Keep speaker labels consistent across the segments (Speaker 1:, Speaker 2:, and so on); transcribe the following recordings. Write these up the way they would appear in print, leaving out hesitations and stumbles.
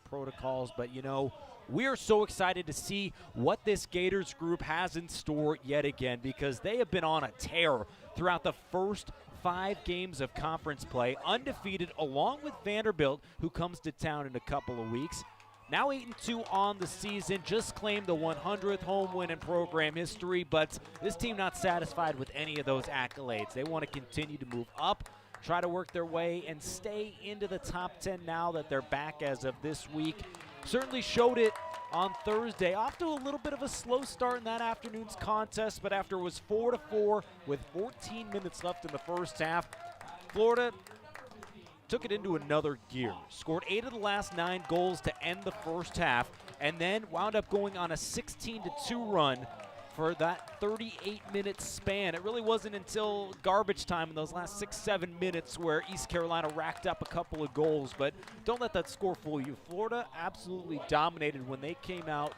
Speaker 1: protocols. But, we are so excited to see what this Gators group has in store yet again, because they have been on a tear throughout the first 5 games of conference play, undefeated, along with Vanderbilt, who comes to town in a couple of weeks. Now 8-2 on the season, just claimed the 100th home win in program history, but this team not satisfied with any of those accolades. They want to continue to move up, try to work their way, and stay into the top 10 now that they're back as of this week. Certainly showed it on Thursday. Off to a little bit of a slow start in that afternoon's contest, but after it was 4-4 with 14 minutes left in the first half, Florida took it into another gear. Scored 8 of the last 9 goals to end the first half, and then wound up going on a 16-2 run for that 38-minute span. It really wasn't until garbage time in those last 6-7 minutes where East Carolina racked up a couple of goals, but don't let that score fool you. Florida absolutely dominated when they came out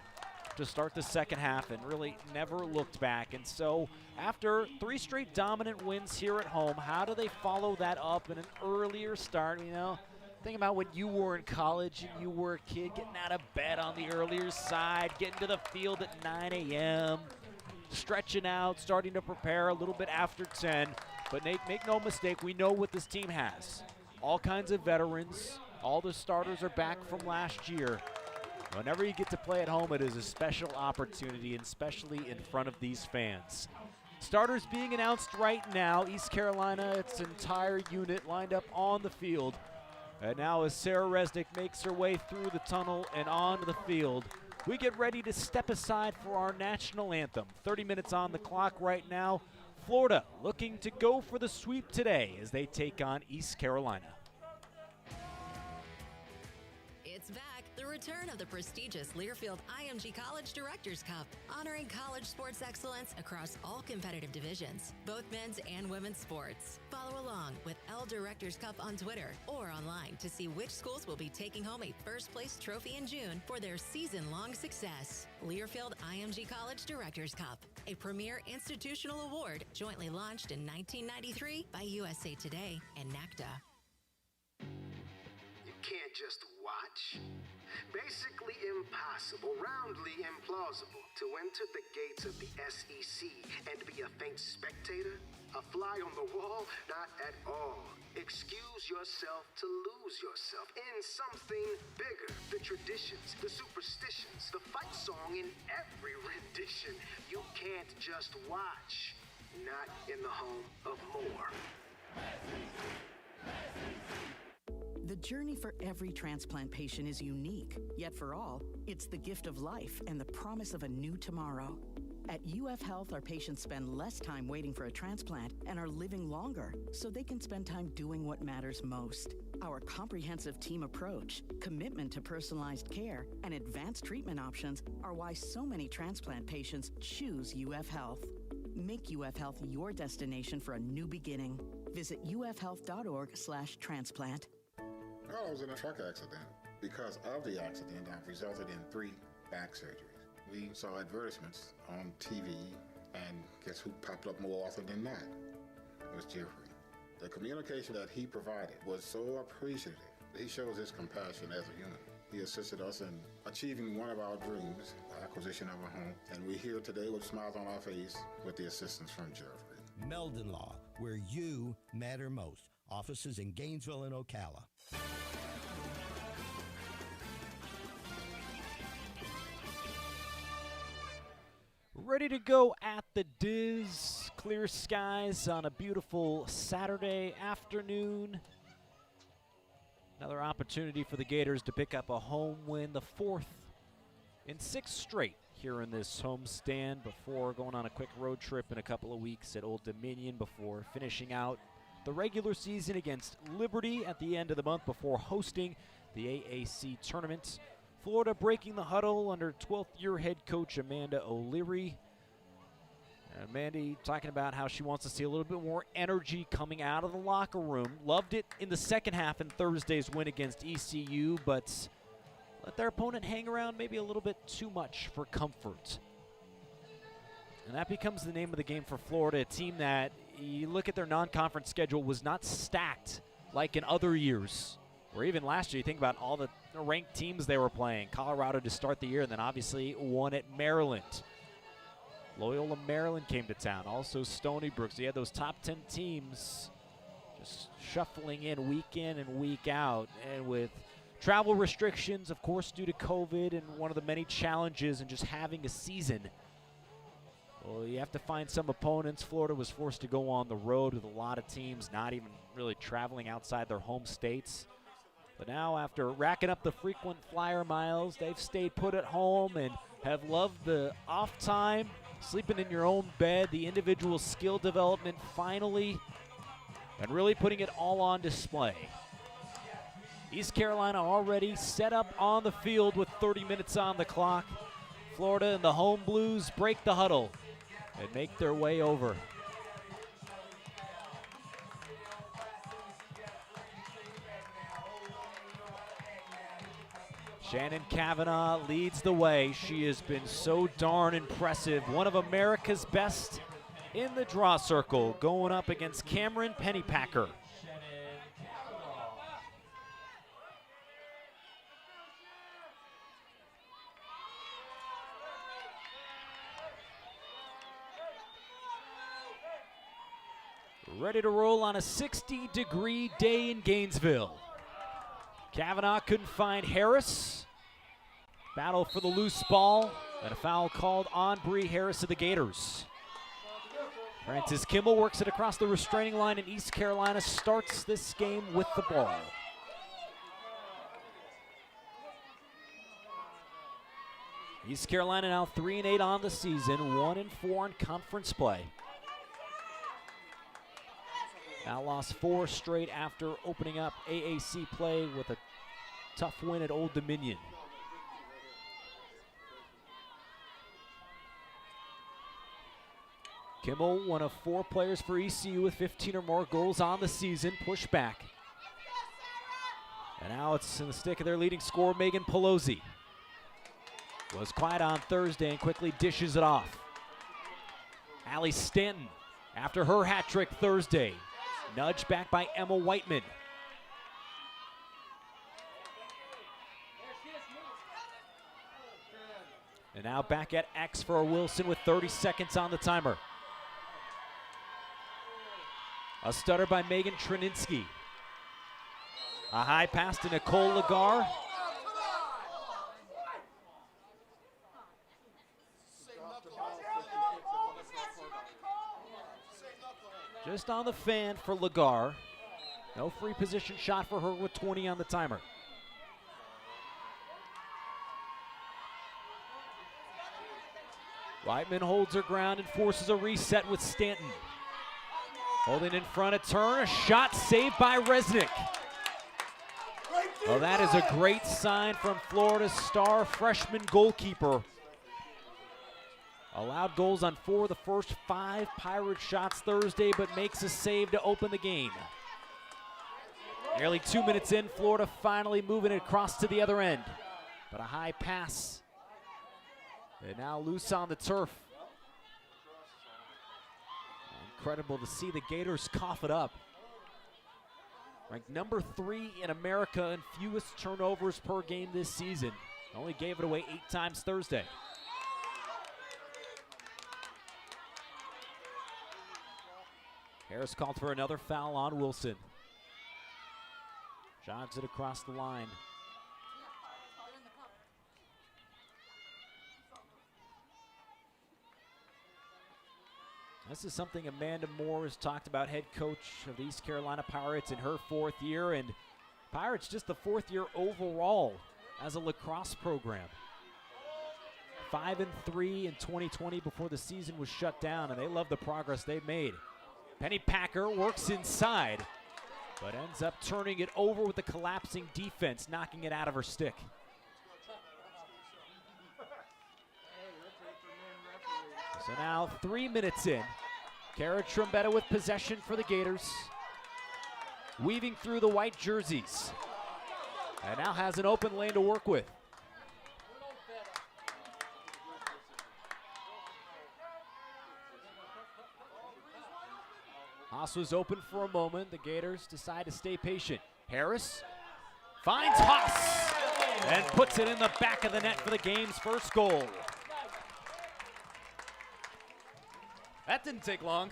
Speaker 1: to start the second half and really never looked back. And so after 3 straight dominant wins here at home, how do they follow that up in an earlier start? Think about when you were in college and you were a kid, getting out of bed on the earlier side, getting to the field at 9 a.m., stretching out, starting to prepare a little bit after 10. But make no mistake, we know what this team has. All kinds of veterans. All the starters are back from last year. Whenever you get to play at home, it is a special opportunity, and especially in front of these fans. Starters being announced right now. East Carolina, its entire unit lined up on the field. And now as Sarah Resnick makes her way through the tunnel and onto the field, we get ready to step aside for our national anthem. 30 minutes on the clock right now. Florida looking to go for the sweep today as they take on East Carolina.
Speaker 2: It's back. The return of the prestigious Learfield IMG College Directors Cup, honoring college sports excellence across all competitive divisions, both men's and women's sports. Follow along with L Directors Cup on Twitter or online to see which schools will be taking home a first-place trophy in June for their season-long success. Learfield IMG College Directors Cup, a premier institutional award jointly launched in 1993 by USA Today and NACDA.
Speaker 3: You can't just watch. Basically impossible, roundly implausible to enter the gates of the SEC and be a faint spectator, a fly on the wall, not at all. Excuse yourself to lose yourself in something bigger. The traditions, the superstitions, the fight song in every rendition. You can't just watch, not in the home of more.
Speaker 4: The journey for every transplant patient is unique, yet for all, it's the gift of life and the promise of a new tomorrow. At UF Health, our patients spend less time waiting for a transplant and are living longer, so they can spend time doing what matters most. Our comprehensive team approach, commitment to personalized care, and advanced treatment options are why so many transplant patients choose UF Health. Make UF Health your destination for a new beginning. Visit ufhealth.org/transplant.
Speaker 5: I was in a truck accident. Because of the accident, I've resulted in 3 back surgeries. We saw advertisements on TV, and guess who popped up more often than not? It was Jeffrey. The communication that he provided was so appreciative. He shows his compassion as a human. He assisted us in achieving one of our dreams, the acquisition of a home, and we're here today with smiles on our face with the assistance from Jeffrey.
Speaker 6: Meldon Law, where you matter most. Offices in Gainesville and Ocala.
Speaker 1: Ready to go at the Diz. Clear skies on a beautiful Saturday afternoon. Another opportunity for the Gators to pick up a home win, the 4th in 6 straight here in this homestand before going on a quick road trip in a couple of weeks at Old Dominion before finishing out the regular season against Liberty at the end of the month before hosting the AAC tournament. Florida breaking the huddle under 12th-year head coach Amanda O'Leary. Mandy talking about how she wants to see a little bit more energy coming out of the locker room. Loved it in the second half in Thursday's win against ECU, but let their opponent hang around maybe a little bit too much for comfort. And that becomes the name of the game for Florida, a team that, you look at their non-conference schedule, was not stacked like in other years Or even last year, you think about all the ranked teams they were playing. Colorado to start the year, and then obviously one at Maryland. Loyola Maryland came to town. Also Stony Brook. So you had those top 10 teams just shuffling in and week out. And with travel restrictions, of course, due to COVID and one of the many challenges in just having a season, well, you have to find some opponents. Florida was forced to go on the road with a lot of teams not even really traveling outside their home states. But now, after racking up the frequent flyer miles, they've stayed put at home and have loved the off time, sleeping in your own bed, the individual skill development finally, and really putting it all on display. East Carolina already set up on the field with 30 minutes on the clock. Florida and the home Blues break the huddle and make their way over. Shannon Kavanaugh leads the way. She has been so darn impressive. One of America's best in the draw circle, going up against Cameron Pennypacker. Ready to roll on a 60-degree day in Gainesville. Kavanaugh couldn't find Harris. Battle for the loose ball, and a foul called on Bree Harris of the Gators. Francis Kimball works it across the restraining line, and East Carolina starts this game with the ball. East Carolina now 3-8 on the season, 1-4 in conference play. Now lost 4 straight after opening up AAC play with a tough win at Old Dominion. Kimmel, one of 4 players for ECU with 15 or more goals on the season, push back. And now it's in the stick of their leading scorer, Megan Pelosi. Was quiet on Thursday and quickly dishes it off. Allie Stanton, after her hat trick Thursday, nudged back by Emma Whiteman. And now back at X for Wilson with 30 seconds on the timer. A stutter by Megan Trininsky. A high pass to Nicole Lagar. Just on the fan for Lagar. No free position shot for her with 20 on the timer. Whiteman holds her ground and forces a reset with Stanton. Holding in front of turn, a shot saved by Resnick. Well, that is a great sign from Florida's star freshman goalkeeper. Allowed goals on 4 of the first 5 Pirate shots Thursday, but makes a save to open the game. Nearly 2 minutes in, Florida finally moving it across to the other end. But a high pass. And now loose on the turf. Incredible to see the Gators cough it up. Ranked number 3 in America in fewest turnovers per game this season. Only gave it away 8 times Thursday. Harris called for another foul on Wilson. Jogs it across the line. This is something Amanda Moore has talked about, head coach of the East Carolina Pirates in her 4th year, and Pirates just the 4th year overall as a lacrosse program. 5-3 in 2020 before the season was shut down, and they love the progress they've made. Pennypacker works inside, but ends up turning it over with the collapsing defense, knocking it out of her stick. So now 3 minutes in. Kara Trombetta with possession for the Gators. Weaving through the white jerseys. And now has an open lane to work with. Haas was open for a moment. The Gators decide to stay patient. Harris Finds Haas and puts it in the back of the net for the game's first goal. That didn't take long.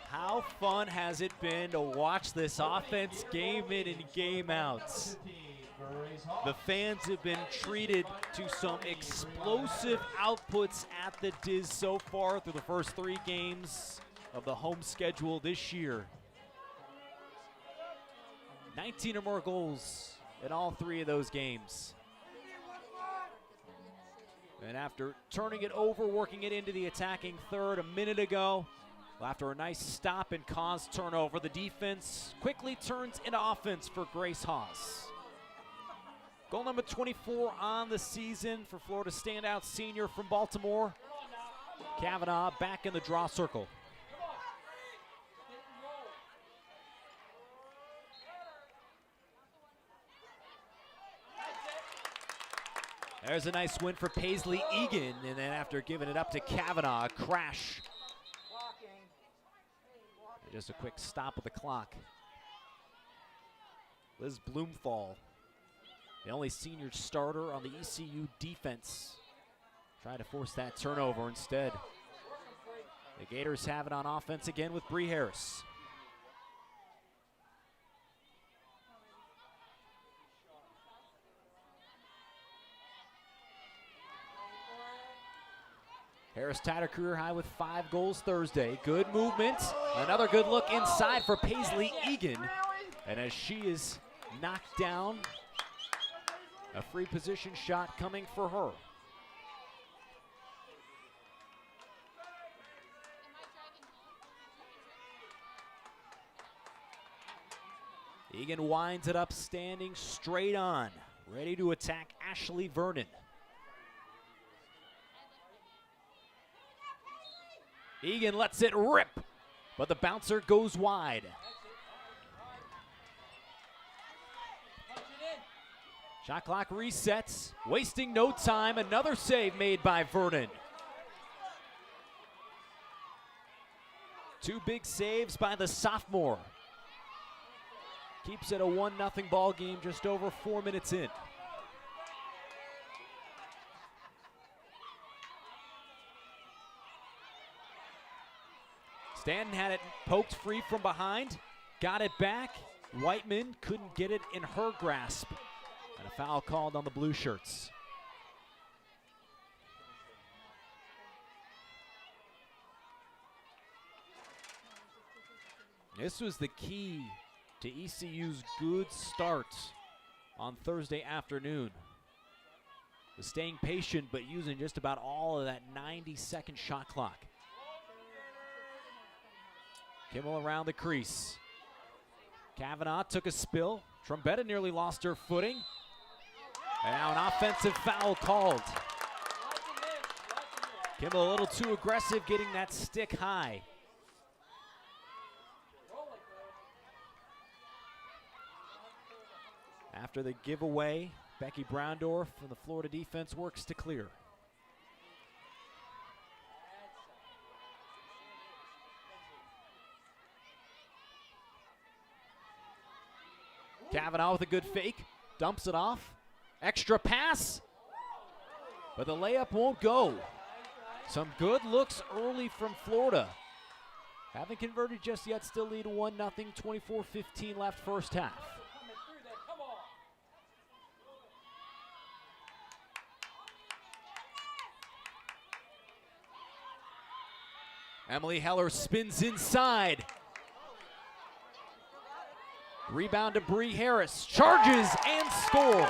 Speaker 1: How fun has it been to watch this offense game in and game out? The fans have been treated to some explosive outputs at the Diz so far through the first 3 games of the home schedule this year. 19 or more goals in all 3 of those games. And after turning it over, working it into the attacking third a minute ago, after a nice stop and cause turnover, the defense quickly turns into offense for Grace Haas. Goal number 24 on the season for Florida standout senior from Baltimore. Kavanaugh back in the draw circle. There's a nice win for Paisley Egan, and then after giving it up to Kavanaugh, a crash. Just a quick stop of the clock. Liz Bloomfall, the only senior starter on the ECU defense, tried to force that turnover instead. The Gators have it on offense again with Bree Harris. Harris tied her career high with 5 goals Thursday. Good movement. Another good look inside for Paisley Egan. And as she is knocked down, a free position shot coming for her. Egan winds it up, standing straight on, ready to attack Ashley Vernon. Egan lets it rip, but the bouncer goes wide. Shot clock resets, wasting no time. Another save made by Vernon. 2 big saves by the sophomore. Keeps it a 1-0 ball game just over 4 minutes in. Stanton had it poked free from behind, got it back. Whiteman couldn't get it in her grasp. And a foul called on the blue shirts. This was the key to ECU's good start on Thursday afternoon. Was staying patient, but using just about all of that 90-second shot clock. Kimmel around the crease. Kavanaugh took a spill. Trombetta nearly lost her footing. And now an offensive foul called. Kimmel a little too aggressive, getting that stick high. After the giveaway, Becky Browndorf from the Florida defense works to clear. Kavanaugh with a good fake, dumps it off. Extra pass, but the layup won't go. Some good looks early from Florida. Haven't converted just yet, still lead 1-0, 24-15 left first half. Emily Heller spins inside. Rebound to Bree Harris, charges and scores.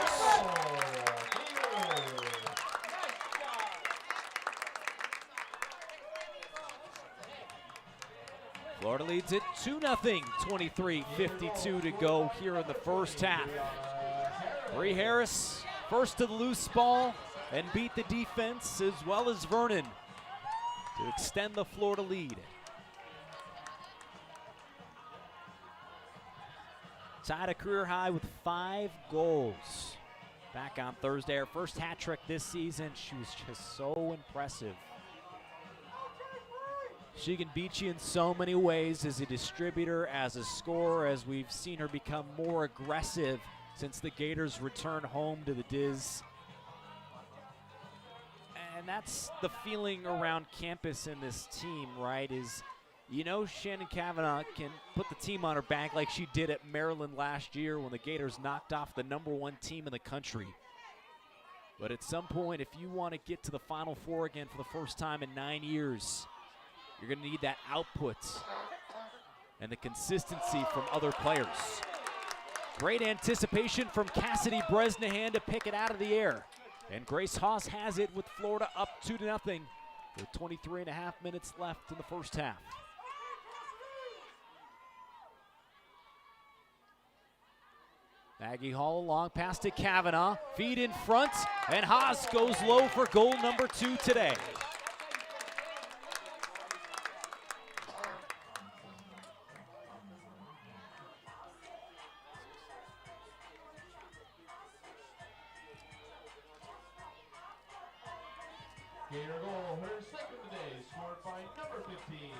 Speaker 1: Florida leads it 2-0, 23:52 to go here in the first half. Bree Harris first to the loose ball and beat the defense as well as Vernon to extend the Florida lead. Tied a career high with 5 goals back on Thursday. Her first hat trick this season. She was just so impressive. She can beat you in so many ways as a distributor, as a scorer, as we've seen her become more aggressive since the Gators return home to the Diz. And that's the feeling around campus in this team, right, is you know Shannon Kavanaugh can put the team on her back like she did at Maryland last year when the Gators knocked off the #1 team in the country. But at some point, if you want to get to the Final Four again for the first time in 9 years, you're going to need that output and the consistency from other players. Great anticipation from Cassidy Bresnahan to pick it out of the air. And Grace Haas has it with Florida up 2-0 with 23.5 minutes left in the first half. Maggie Hall long pass to Kavanaugh, feed in front, and Haas goes low for goal number 2 today.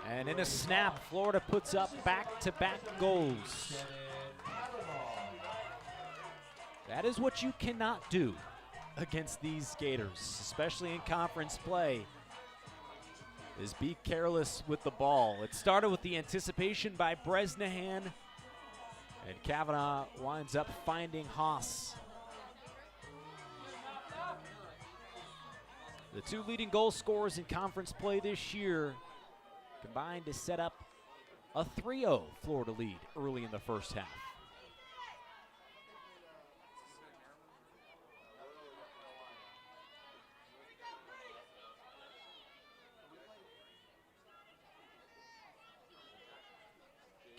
Speaker 1: And in a snap, Florida puts up back-to-back goals. That is what you cannot do against these Gators, especially in conference play, is be careless with the ball. It started with the anticipation by Bresnahan, and Kavanaugh winds up finding Haas. The 2 leading goal scorers in conference play this year combined to set up a 3-0 Florida lead early in the first half.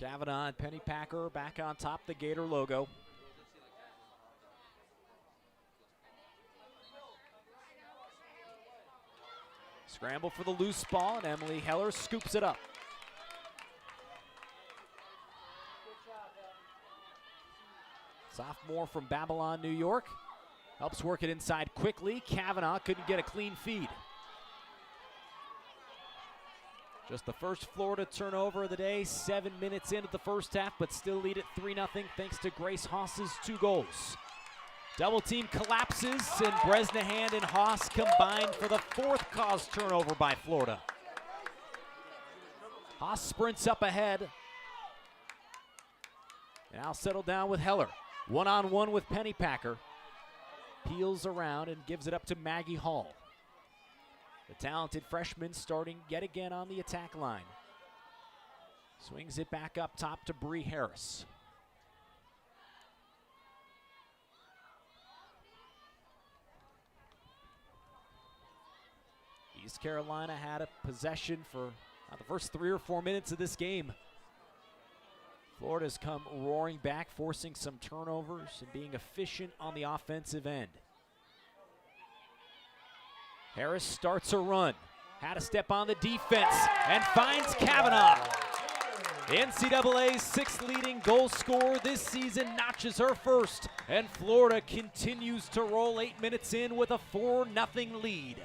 Speaker 1: Kavanaugh and Pennypacker back on top the Gator logo. Scramble for the loose ball, and Emily Heller scoops it up. Sophomore from Babylon, New York. Helps work it inside quickly. Kavanaugh couldn't get a clean feed. Just the first Florida turnover of the day, 7 minutes into the first half, but still lead at 3-0 thanks to Grace Haas's 2 goals. Double team collapses, and Bresnahan and Haas combine for the 4th caused turnover by Florida. Haas sprints up ahead. Now settled down with Heller. One-on-one with Pennypacker. Peels around and gives it up to Maggie Hall. The talented freshman starting yet again on the attack line. Swings it back up top to Bree Harris. East Carolina had a possession for the first 3 or 4 minutes of this game. Florida's come roaring back, forcing some turnovers and being efficient on the offensive end. Harris starts a run, had to step on the defense, and finds Kavanaugh. The NCAA's 6th leading goal scorer this season notches her first, and Florida continues to roll 8 minutes in with a 4-0 lead.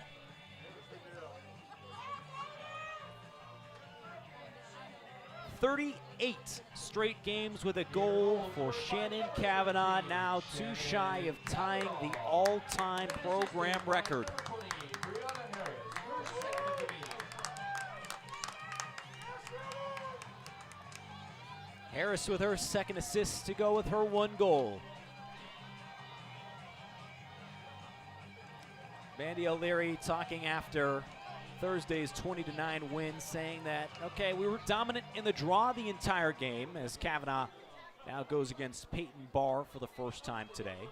Speaker 1: "38 straight games with a goal for Shannon Kavanaugh, now 2 shy of tying the all-time program record. Harris with her 2nd assist to go with her 1 goal. Mandy O'Leary talking after Thursday's 20-9 win, saying that, okay, we were dominant in the draw the entire game, as Kavanaugh now goes against Peyton Barr for the first time today.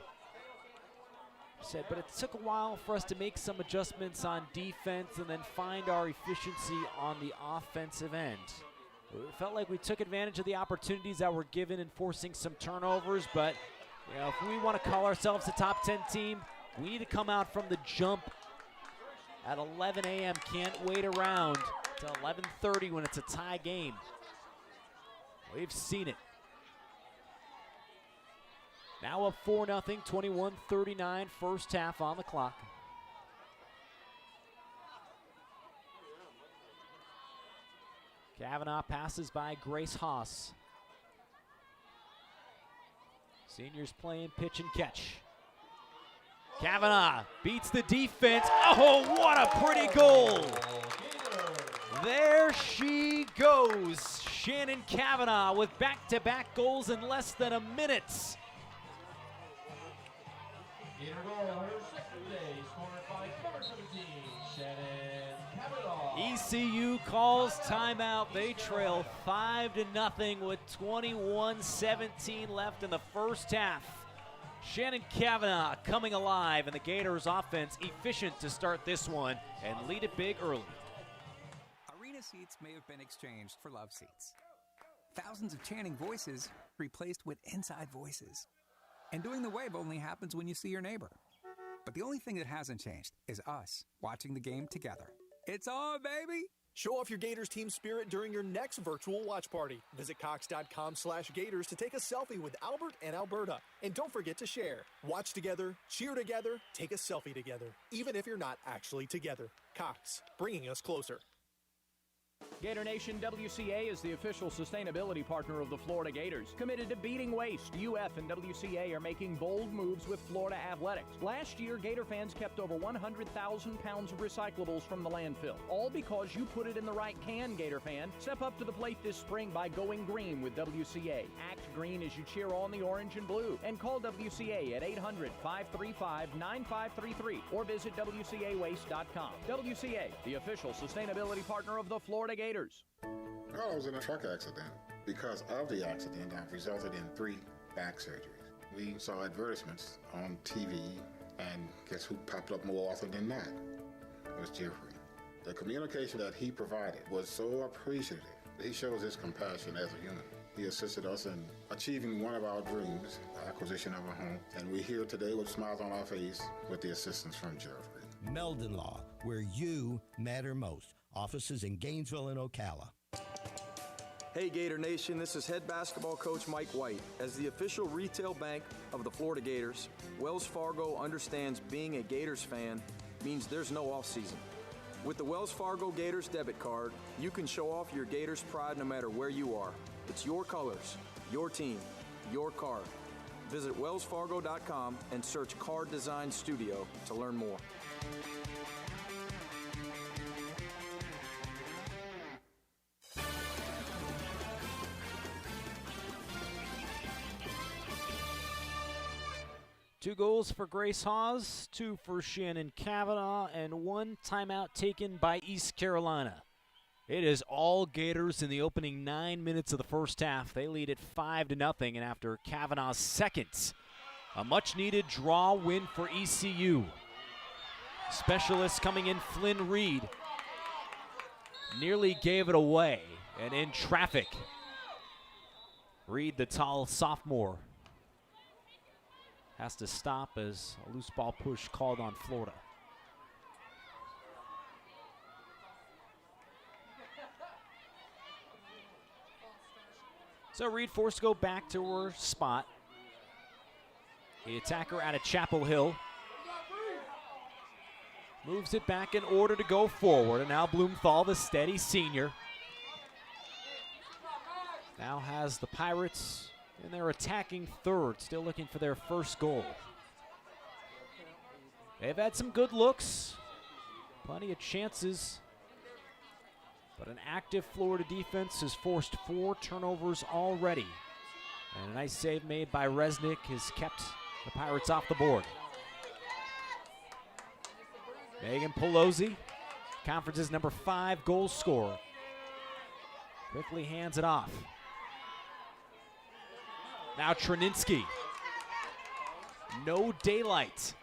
Speaker 1: He said, but it took a while for us to make some adjustments on defense and then find our efficiency on the offensive end. It felt like we took advantage of the opportunities that were given in forcing some turnovers, but you know, if we want to call ourselves a top 10 team, we need to come out from the jump at 11 a.m. Can't wait around till 11:30 when it's a tie game. We've seen it. Now up 4-0, 21-39, first half on the clock. Kavanaugh passes by Grace Haas. Seniors playing pitch and catch. Kavanaugh beats the defense. Oh, what a pretty goal! There she goes. Shannon Kavanaugh with back-to-back goals in less than a minute. ECU calls timeout. They trail 5-0 with 21:17 left in the first half. Shannon Kavanaugh coming alive, and the Gators offense efficient to start this one and lead it big early.
Speaker 7: Arena seats may have been exchanged for love seats. Thousands of chanting voices replaced with inside voices. And doing the wave only happens when you see your neighbor. But the only thing that hasn't changed is us watching the game together. It's on, baby!
Speaker 8: Show off your Gators team spirit during your next virtual watch party. Visit Cox.com/Gators to take a selfie with Albert and Alberta. And don't forget to share. Watch together, cheer together, take a selfie together, even if you're not actually together. Cox, bringing us closer.
Speaker 9: Gator Nation, WCA is the official sustainability partner of the Florida Gators. Committed to beating waste, UF and WCA are making bold moves with Florida athletics. Last year, Gator fans kept over 100,000 pounds of recyclables from the landfill. All because you put it in the right can, Gator fan. Step up to the plate this spring by going green with WCA. Act green as you cheer on the orange and blue. And call WCA at 800-535-9533 or visit WCAwaste.com. WCA, the official sustainability partner of the Florida Gators.
Speaker 5: Well, I was in a truck accident. Because of the accident, I've resulted in 3 back surgeries. We saw advertisements on TV, and guess who popped up more often than not? It was Jeffrey. The communication that he provided was so appreciative. He shows his compassion as a human. He assisted us in achieving one of our dreams, the acquisition of a home, and we're here today with smiles on our face with the assistance from Jeffrey.
Speaker 6: Meldon Law, where you matter most. Offices in Gainesville and Ocala.
Speaker 10: Hey Gator Nation, this is head basketball coach Mike White. As the official retail bank of the Florida Gators, Wells Fargo understands being a Gators fan means there's no off-season. With the Wells Fargo Gators debit card, you can show off your Gators pride no matter where you are. It's your colors, your team, your card. Visit wellsfargo.com and search Card Design Studio to learn more.
Speaker 1: Two goals for Grace Haas, 2 for Shannon Kavanaugh, and 1 timeout taken by East Carolina. It is all Gators in the opening 9 minutes of the first half. They lead it 5-0, and after Kavanaugh's seconds, a much-needed draw win for ECU. Specialists coming in, Flynn Reed nearly gave it away, and in traffic, Reed, the tall sophomore, has to stop as a loose ball push called on Florida. So Reed forced to go back to her spot. The attacker out of Chapel Hill moves it back in order to go forward. And now Blumenthal, the steady senior, now has the Pirates in their attacking third, still looking for their first goal. They've had some good looks, plenty of chances, but an active Florida defense has forced 4 turnovers already. And a nice save made by Resnick has kept the Pirates off the board. Megan Pelosi, conference's number 5 goal scorer, quickly hands it off. Now Treninsky. No daylight.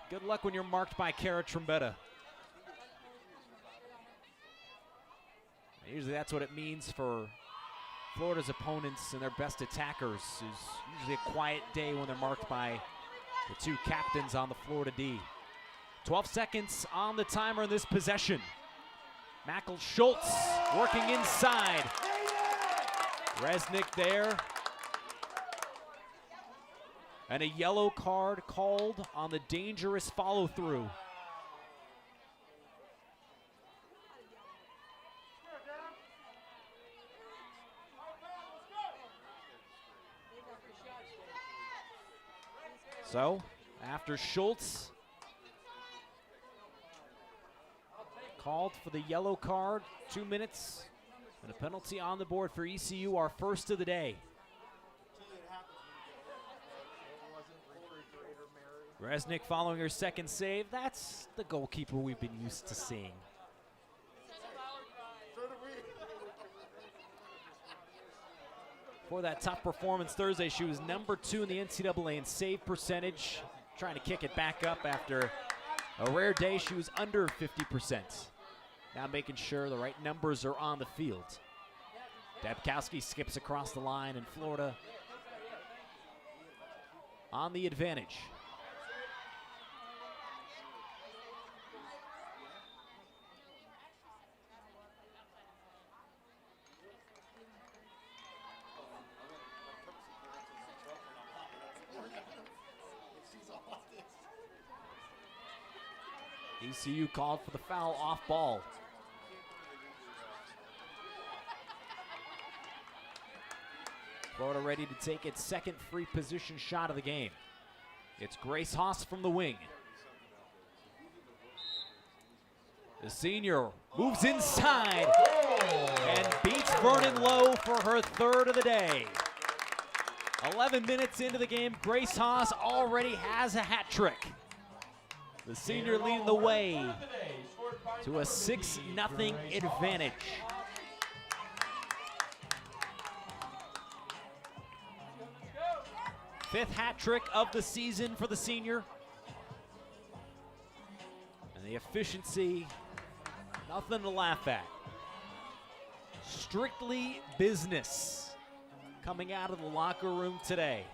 Speaker 1: Good luck when you're marked by Kara Trombetta. Usually that's what it means for Florida's opponents and their best attackers. Is usually a quiet day when they're marked by the 2 captains on the Florida D. 12 seconds on the timer in this possession. Mackel Schultz working inside. Resnick there. And a yellow card called on the dangerous follow-through. So, after Schultz called for the yellow card, 2 minutes, and a penalty on the board for ECU, our first of the day. Resnick following her second save. That's the goalkeeper we've been used to seeing. For that top performance Thursday, she was number 2 in the NCAA in save percentage, trying to kick it back up after a rare day. She was under 50%. Now making sure the right numbers are on the field. Dabkowski skips across the line, and Florida on the advantage. ECU called for the foul off ball. Florida ready to take its second free position shot of the game. It's Grace Haas from the wing. The senior moves inside and beats Vernon Lowe for her third of the day. 11 minutes into the game, Grace Haas already has a hat trick. The senior leading the way to a 6-0 advantage. Fifth hat trick of the season for the senior. And the efficiency, nothing to laugh at. Strictly business coming out of the locker room today.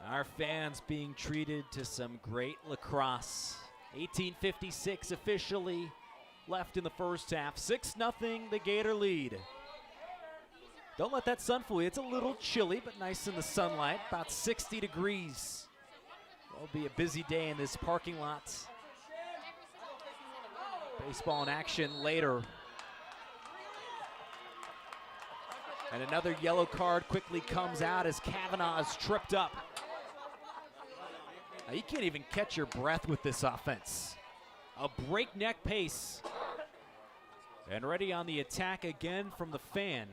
Speaker 1: Our fans being treated to some great lacrosse. 18:56 officially left in the first half. 6-0 the Gator lead. Don't let that sun fool you. It's a little chilly, but nice in the sunlight. About 60 degrees. It'll be a busy day in this parking lot. Baseball in action later. And another yellow card quickly comes out as Kavanaugh is tripped up. Now, you can't even catch your breath with this offense. A breakneck pace. And ready on the attack again from the fan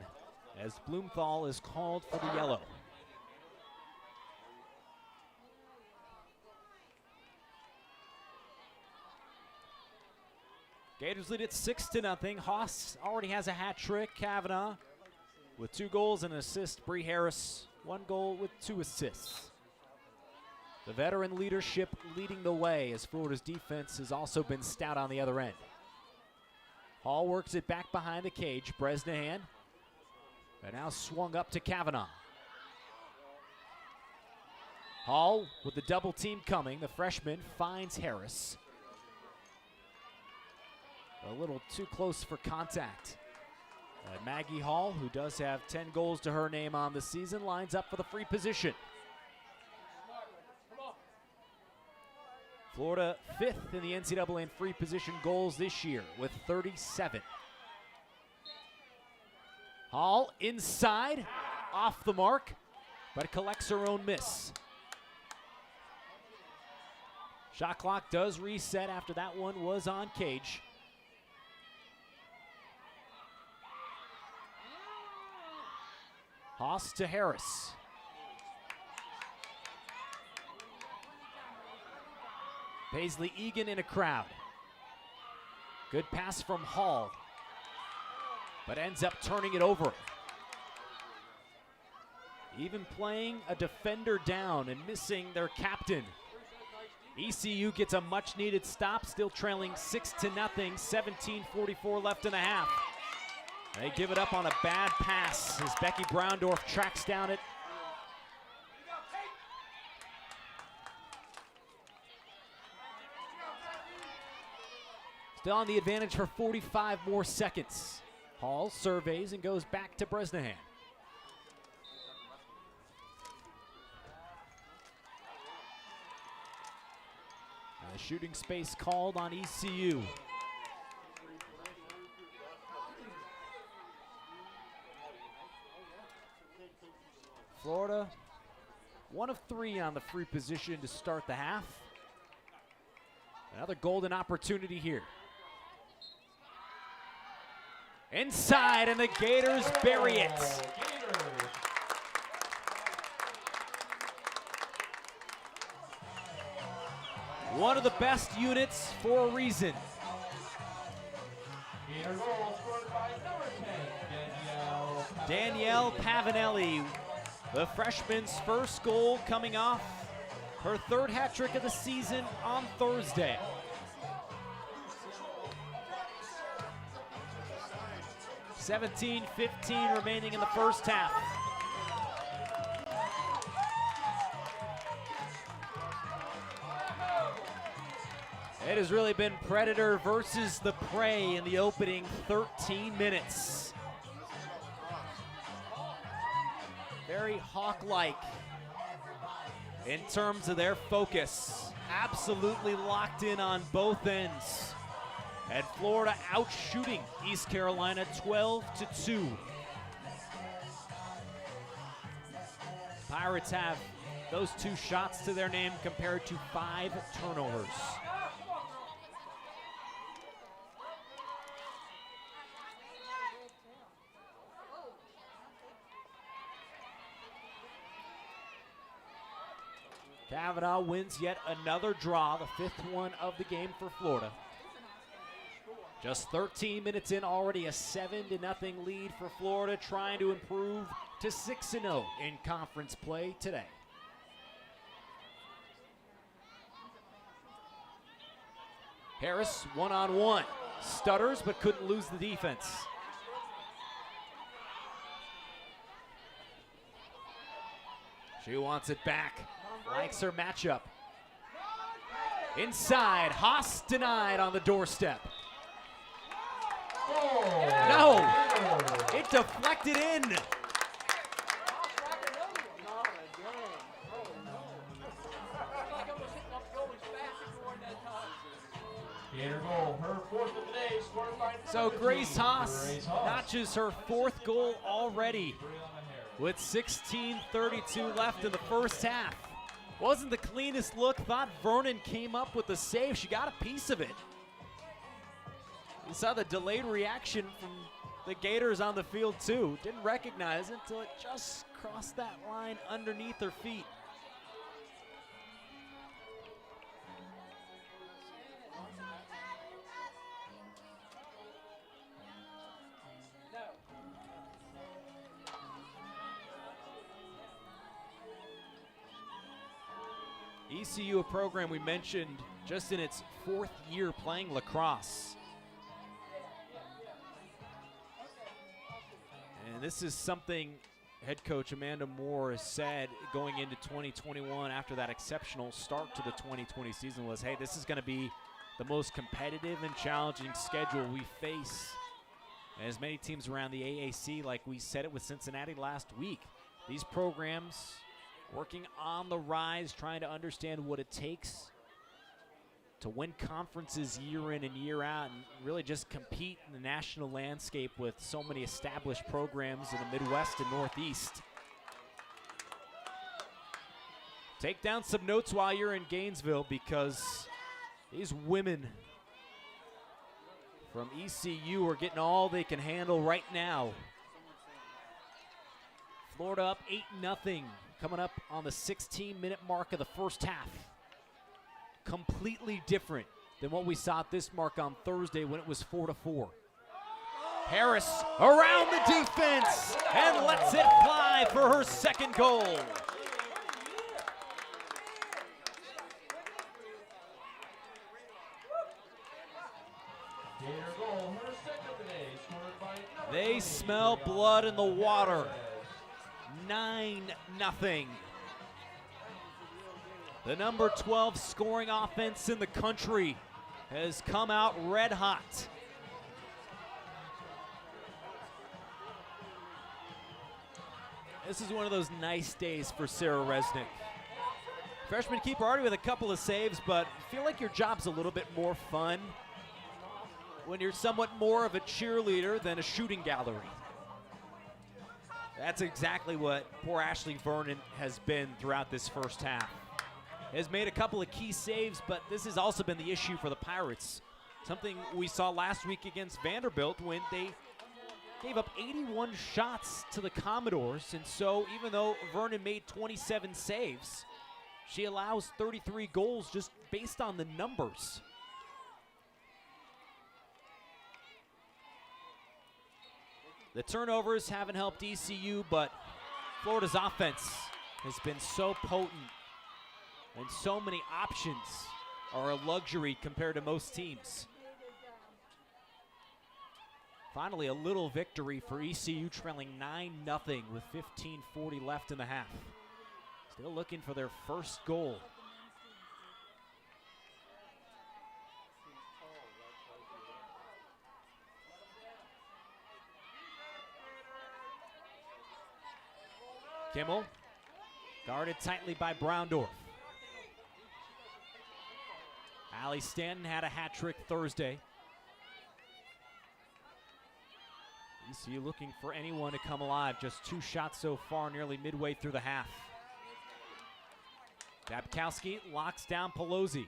Speaker 1: as Blumenthal is called for the yellow. Gators lead it 6-0. Haas already has a hat trick. Kavanaugh with 2 goals and an assist. Bree Harris, 1 goal with 2 assists. The veteran leadership leading the way as Florida's defense has also been stout on the other end. Hall works it back behind the cage. Bresnahan. And now swung up to Kavanaugh. Hall with the double team coming. The freshman finds Harris. A little too close for contact. Maggie Hall, who does have 10 goals to her name on the season, lines up for the free position. Florida 5th in the NCAA in free position goals this year with 37. Hall inside, off the mark, but collects her own miss. Shot clock does reset after that one was on cage. Haas to Harris. Paisley Egan in a crowd. Good pass from Hall, but ends up turning it over. Even playing a defender down and missing their captain. ECU gets a much needed stop, still trailing 6-0, 17:44 left in the half. They give it up on a bad pass as Becky Browndorf tracks down it. Still on the advantage for 45 more seconds. Hall surveys and goes back to Bresnahan. And the shooting space called on ECU. Florida, 1 of 3 on the free position to start the half. Another golden opportunity here. Inside, and the Gators bury it. One of the best units for a reason. Danielle Pavanelli, the freshman's first goal coming off her 3rd hat trick of the season on Thursday. (17:15) remaining in the first half. It has really been predator versus the prey in the opening 13 minutes. Very Hawk-like in terms of their focus. Absolutely locked in on both ends. And Florida out shooting East Carolina 12-2. Pirates have those 2 shots to their name compared to 5 turnovers. Kavanaugh wins yet another draw, the 5th one of the game for Florida. Just 13 minutes in, already a 7-0 lead for Florida, trying to improve to 6-0 in conference play today. Harris, one-on-one. Stutters, but couldn't lose the defense. She wants it back. Likes her matchup. Inside, Haas denied on the doorstep. No, it deflected in. So Grace Haas notches her 4th goal already with 16:32 left in the first half. Wasn't the cleanest look. Thought Vernon came up with the save. She got a piece of it. You saw the delayed reaction from the Gators on the field too. Didn't recognize it until it just crossed that line underneath her feet. ECU, a program we mentioned just in its 4th year playing lacrosse. And this is something head coach Amanda Moore has said going into 2021 after that exceptional start to the 2020 season was, hey, this is going to be the most competitive and challenging schedule we face. And as many teams around the AAC, like we said it with Cincinnati last week, these programs working on the rise, trying to understand what it takes to win conferences year in and year out and really just compete in the national landscape with so many established programs in the Midwest and Northeast. Take down some notes while you're in Gainesville because these women from ECU are getting all they can handle right now. Florida up 8-0. Coming up on the 16-minute mark of the first half. Completely different than what we saw at this mark on Thursday when it was 4-4. Harris around the defense and lets it fly for her 2nd goal. They smell blood in the water. 9-0. The number 12 scoring offense in the country has come out red hot. This is one of those nice days for Sarah Resnick. Freshman keeper already with a couple of saves, but I feel like your job's a little bit more fun when you're somewhat more of a cheerleader than a shooting gallery. That's exactly what poor Ashley Vernon has been throughout this first half. Has made a couple of key saves, but this has also been the issue for the Pirates. Something we saw last week against Vanderbilt when they gave up 81 shots to the Commodores, and so even though Vernon made 27 saves, she allows 33 goals just based on the numbers. The turnovers haven't helped ECU, but Florida's offense has been so potent, and so many options are a luxury compared to most teams. Finally, a little victory for ECU, trailing 9-0 with 15:40 left in the half. Still looking for their first goal. Kimmel, guarded tightly by Browndorf. Allie Stanton had a hat trick Thursday. ECU looking for anyone to come alive. Just 2 shots so far, nearly midway through the half. Babkowski locks down Pelosi.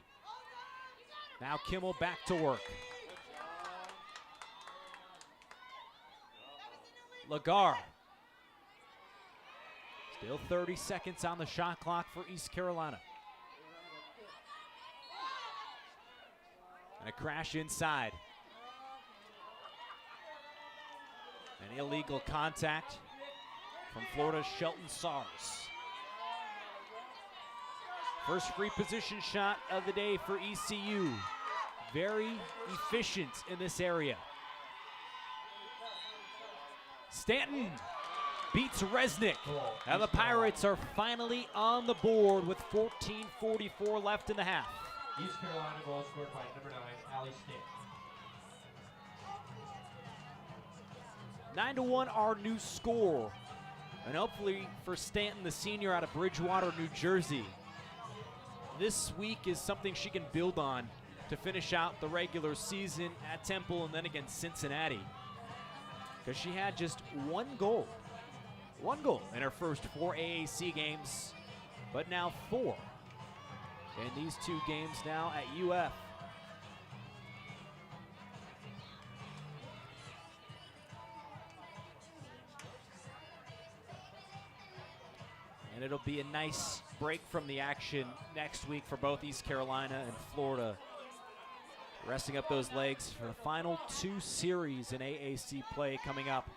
Speaker 1: Now Kimmel back to work. Lagar. Still 30 seconds on the shot clock for East Carolina. And a crash inside. An illegal contact from Florida's Shelton Sars. First free position shot of the day for ECU. Very efficient in this area. Stanton beats Resnick. Now the Pirates are finally on the board with 14:44 left in the half.
Speaker 11: East Carolina goal scored by number 9, Allie Stanton.
Speaker 1: 9-1 our new score. And hopefully for Stanton, the senior out of Bridgewater, New Jersey, this week is something she can build on to finish out the regular season at Temple and then against Cincinnati. Because she had just one goal in her first 4 AAC games, but now 4 in these 2 games now at UF. And it'll be a nice break from the action next week for both East Carolina and Florida. Resting up those legs for the final 2 series in AAC play coming up.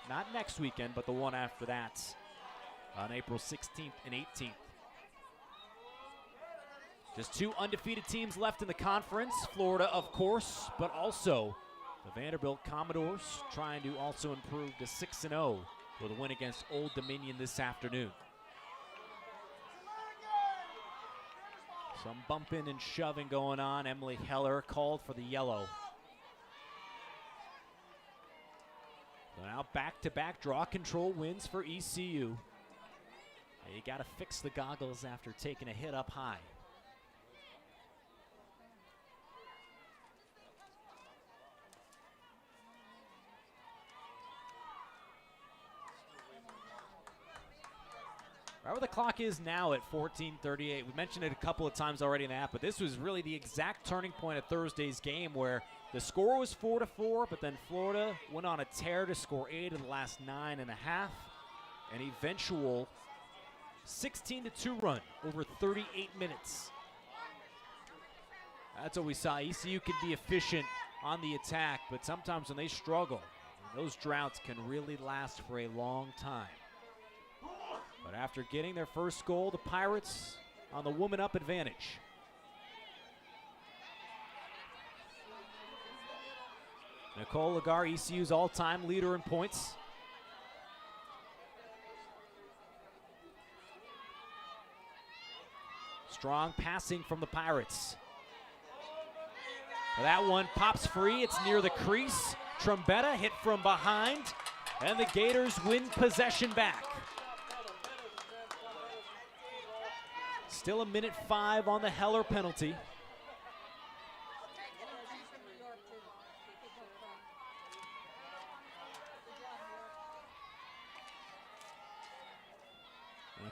Speaker 1: Not next weekend, but the one after that on April 16th and 18th. Just 2 undefeated teams left in the conference. Florida, of course, but also the Vanderbilt Commodores trying to also improve to 6-0 with a win against Old Dominion this afternoon. Some bumping and shoving going on. Emily Heller called for the yellow. So now back-to-back draw control wins for ECU. And you got to fix the goggles after taking a hit up high. Right where the clock is now at 14:38. We mentioned it a couple of times already in the app, but this was really the exact turning point of Thursday's game where the score was 4-4, but then Florida went on a tear to score 8 in the last 9.5. An eventual 16-2 run over 38 minutes. That's what we saw. ECU can be efficient on the attack, but sometimes when they struggle, those droughts can really last for a long time. But after getting their first goal, the Pirates on the woman up advantage. Nicole Lagar, ECU's all-time leader in points. Strong passing from the Pirates. That one pops free. It's near the crease. Trombetta hit from behind, and the Gators win possession back. Still 1:05 on the Heller penalty.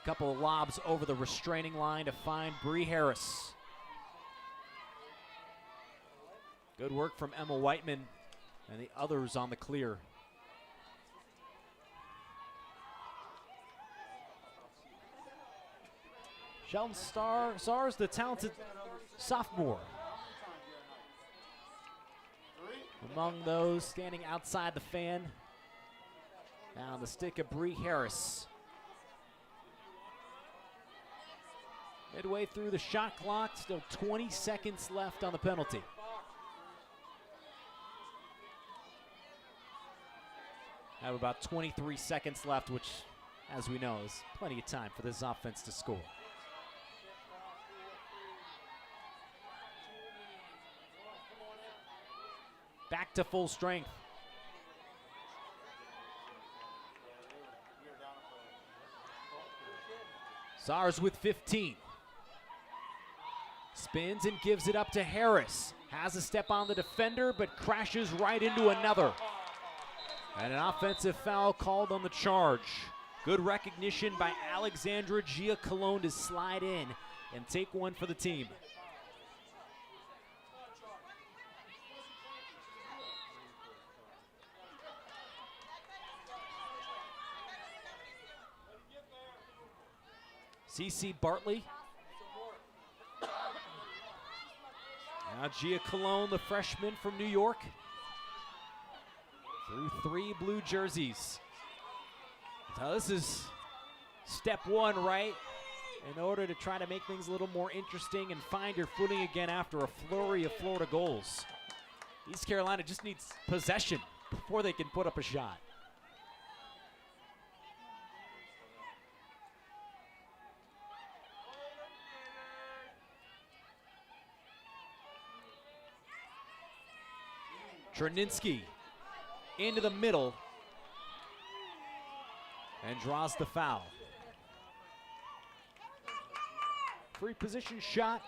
Speaker 1: A couple of lobs over the restraining line to find Bree Harris. Good work from Emma Whiteman and the others on the clear. Sheldon Sars, the talented sophomore. Among those standing outside the fan. Now the stick of Bree Harris. Midway through the shot clock, still 20 seconds left on the penalty. Have about 23 seconds left, which, as we know, is plenty of time for this offense to score. Back to full strength. Sars with 15. Spins and gives it up to Harris. Has a step on the defender, but crashes right into another. And an offensive foul called on the charge. Good recognition by Alexandra Giacalone to slide in and take one for the team. CeCe Bartley. Now Giacalone, the freshman from New York. Through 3 blue jerseys. So this is step one, right? In order to try to make things a little more interesting and find your footing again after a flurry of Florida goals. East Carolina just needs possession before they can put up a shot. Cherninsky into the middle and draws the foul. Free position shot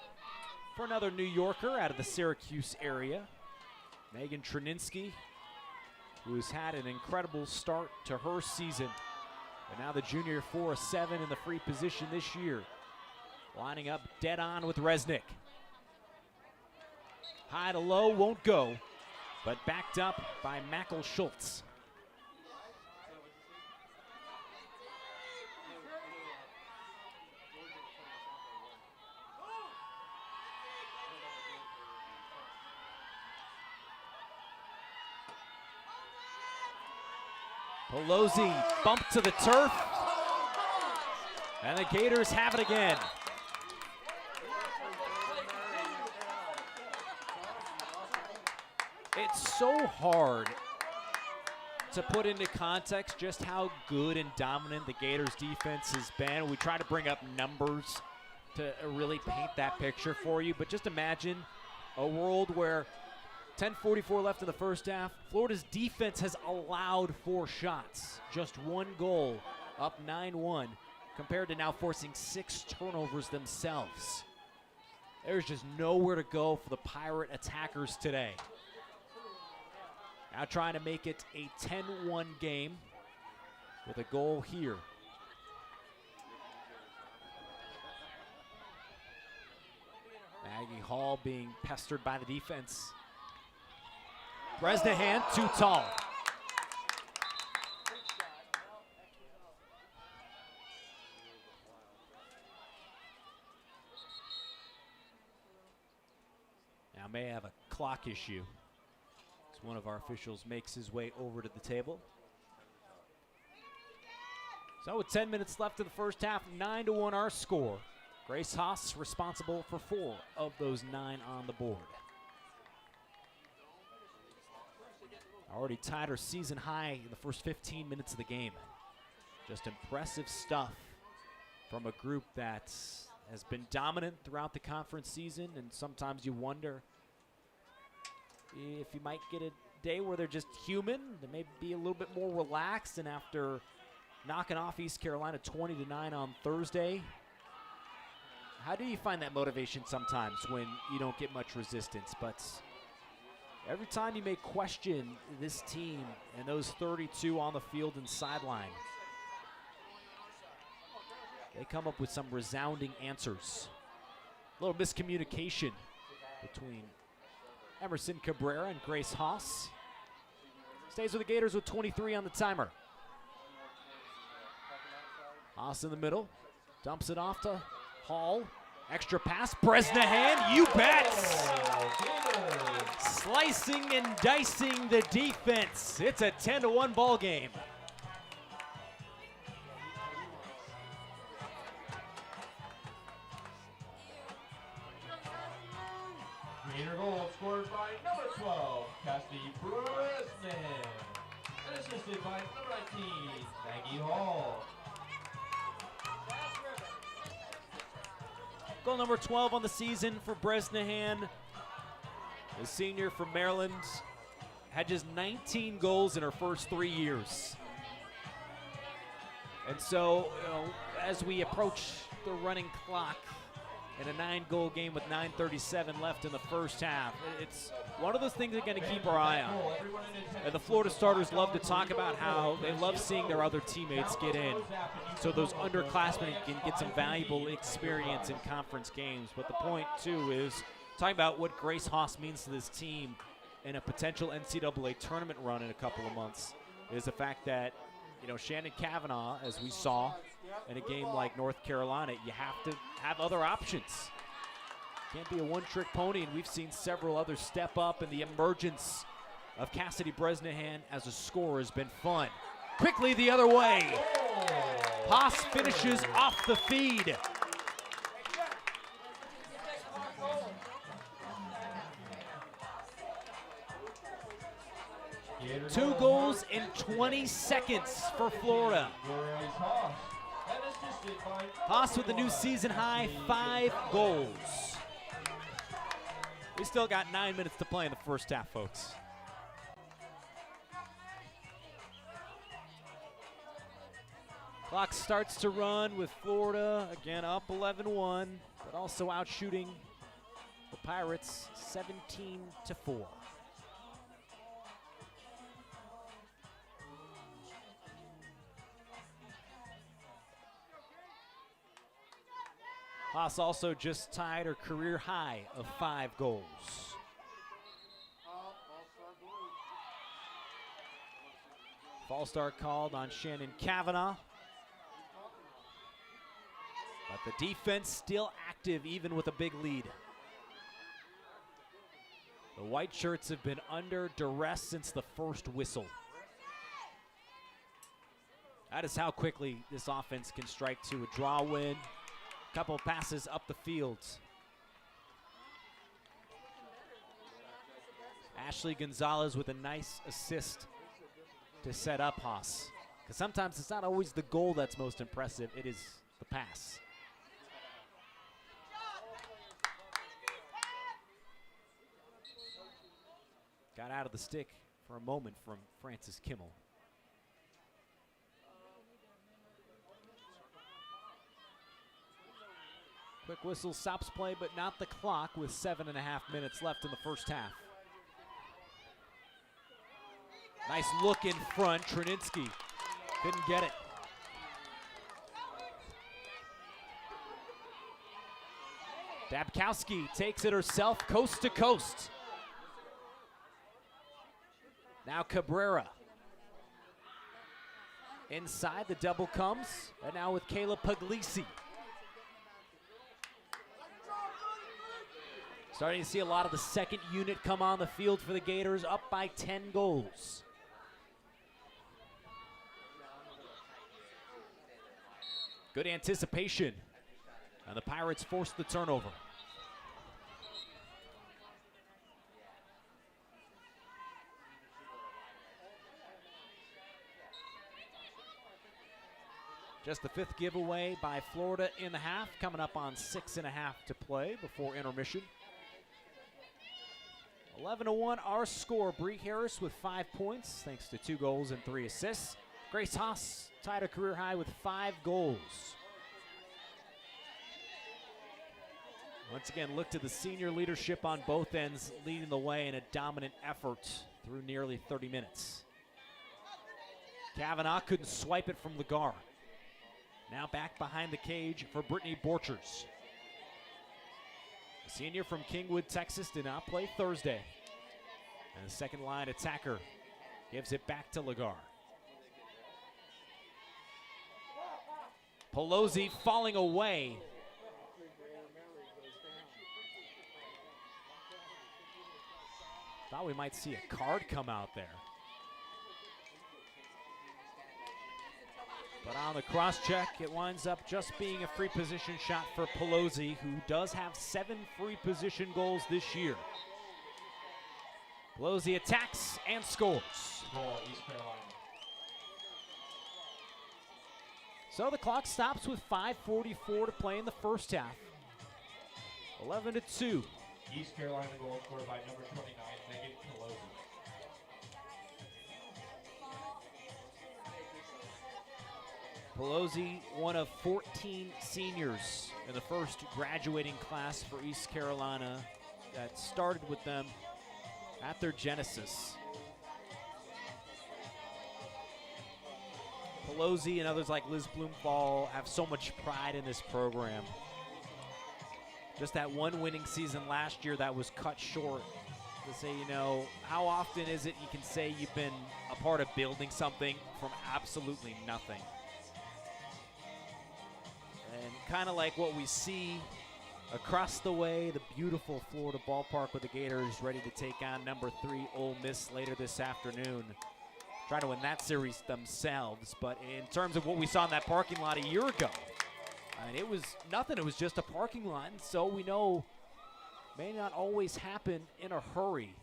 Speaker 1: for another New Yorker out of the Syracuse area. Megan Cherninsky, who's had an incredible start to her season. But now the junior 4-7 in the free position this year. Lining up dead on with Resnick. High to low, won't go. But backed up by Mackle Schultz. Pelosi bumped to the turf. And the Gators have it again. It's so hard to put into context just how good and dominant the Gators defense has been. We try to bring up numbers to really paint that picture for you, but just imagine a world where 10:44 left in the first half, Florida's defense has allowed 4 shots, just 1 goal, up 9-1, compared to now forcing 6 turnovers themselves. There's just nowhere to go for the Pirate attackers today. Now trying to make it a 10-1 game with a goal here. Maggie Hall being pestered by the defense. Bresnahan too tall. Now may have a clock issue. One of our officials makes his way over to the table. So with 10 minutes left in the first half, 9-1 our score. Grace Haas responsible for 4 of those 9 on the board. Already tied her season high in the first 15 minutes of the game. Just impressive stuff from a group that has been dominant throughout the conference season, and sometimes you wonder if you might get a day where they're just human, they may be a little bit more relaxed, and after knocking off East Carolina 20-9 on Thursday, how do you find that motivation sometimes when you don't get much resistance? But every time you may question this team and those 32 on the field and sideline, they come up with some resounding answers. A little miscommunication between Emerson Cabrera and Grace Haas. Stays with the Gators with 23 on the timer. Haas in the middle, dumps it off to Hall. Extra pass, Bresnahan, you bet! Slicing and dicing the defense. It's a 10-1 ball game.
Speaker 11: Gator goal scored by number 12, Cassidy Bresnahan, and assisted by number 19, Maggie Hall.
Speaker 1: Goal number 12 on the season for Bresnahan. The senior from Maryland had just 19 goals in her first 3 years. And so, as we approach the running clock in a 9-goal game with 9:37 left in the first half, it's one of those things we're going to keep our eye on. And the Florida starters love to talk about how they love seeing their other teammates get in, so those underclassmen can get some valuable experience in conference games. But the point, too, is talking about what Grace Haas means to this team in a potential NCAA tournament run in a couple of months is the fact that, Shannon Kavanaugh, as we saw in a game like North Carolina, you have to have other options. Can't be a one-trick pony, and we've seen several others step up, and the emergence of Cassidy Bresnahan as a scorer has been fun. Quickly the other way. Haas finishes off the feed. Two goals in 20 seconds for Florida. Haas with the new season high, 5 goals. We still got 9 minutes to play in the first half, folks. Clock starts to run with Florida, again up 11-1, but also out shooting the Pirates 17-4. Haas also just tied her career high of 5 goals. False start called on Shannon Kavanaugh. But the defense still active even with a big lead. The white shirts have been under duress since the first whistle. That is how quickly this offense can strike to a draw win. Couple passes up the field. Ashley Gonzalez with a nice assist to set up Haas. Because sometimes it's not always the goal that's most impressive, it is the pass. Got out of the stick for a moment from Francis Kimmel. Quick whistle stops play, but not the clock with 7.5 minutes left in the first half. Nice look in front. Trininsky couldn't get it. Dabkowski takes it herself, coast to coast. Now Cabrera. Inside, the double comes, and now with Kayla Puglisi. Starting to see a lot of the second unit come on the field for the Gators, up by 10 goals. Good anticipation, and the Pirates forced the turnover. Just the 5th giveaway by Florida in the half, coming up on 6.5 to play before intermission. 11-1 our score. Bree Harris with 5 points, thanks to 2 goals and 3 assists. Grace Haas tied a career high with 5 goals. Once again, look to the senior leadership on both ends, leading the way in a dominant effort through nearly 30 minutes. Kavanaugh couldn't swipe it from Lagar. Now back behind the cage for Brittany Borchers. A senior from Kingwood, Texas, did not play Thursday. And the second line attacker gives it back to Lagar. Pelosi falling away. Thought we might see a card come out there. But on the cross check, it winds up just being a free position shot for Pelosi, who does have 7 free position goals this year. Pelosi attacks and scores.
Speaker 11: Goal, East Carolina.
Speaker 1: So the clock stops with 5:44 to play in the first half. 11-2.
Speaker 11: East Carolina goal scored by number 29, Megan Pelosi.
Speaker 1: Pelosi, one of 14 seniors in the first graduating class for East Carolina that started with them at their genesis. Pelosi and others like Liz Bloomfall have so much pride in this program. Just that one winning season last year that was cut short. To say, you know, how often is it you can say you've been a part of building something from absolutely nothing? And kind of like what we see across the way, the beautiful Florida ballpark with the Gators ready to take on number 3 Ole Miss later this afternoon. Trying to win that series themselves, but in terms of what we saw in that parking lot a year ago, I mean, it was nothing. It was just a parking lot, so we know may not always happen in a hurry.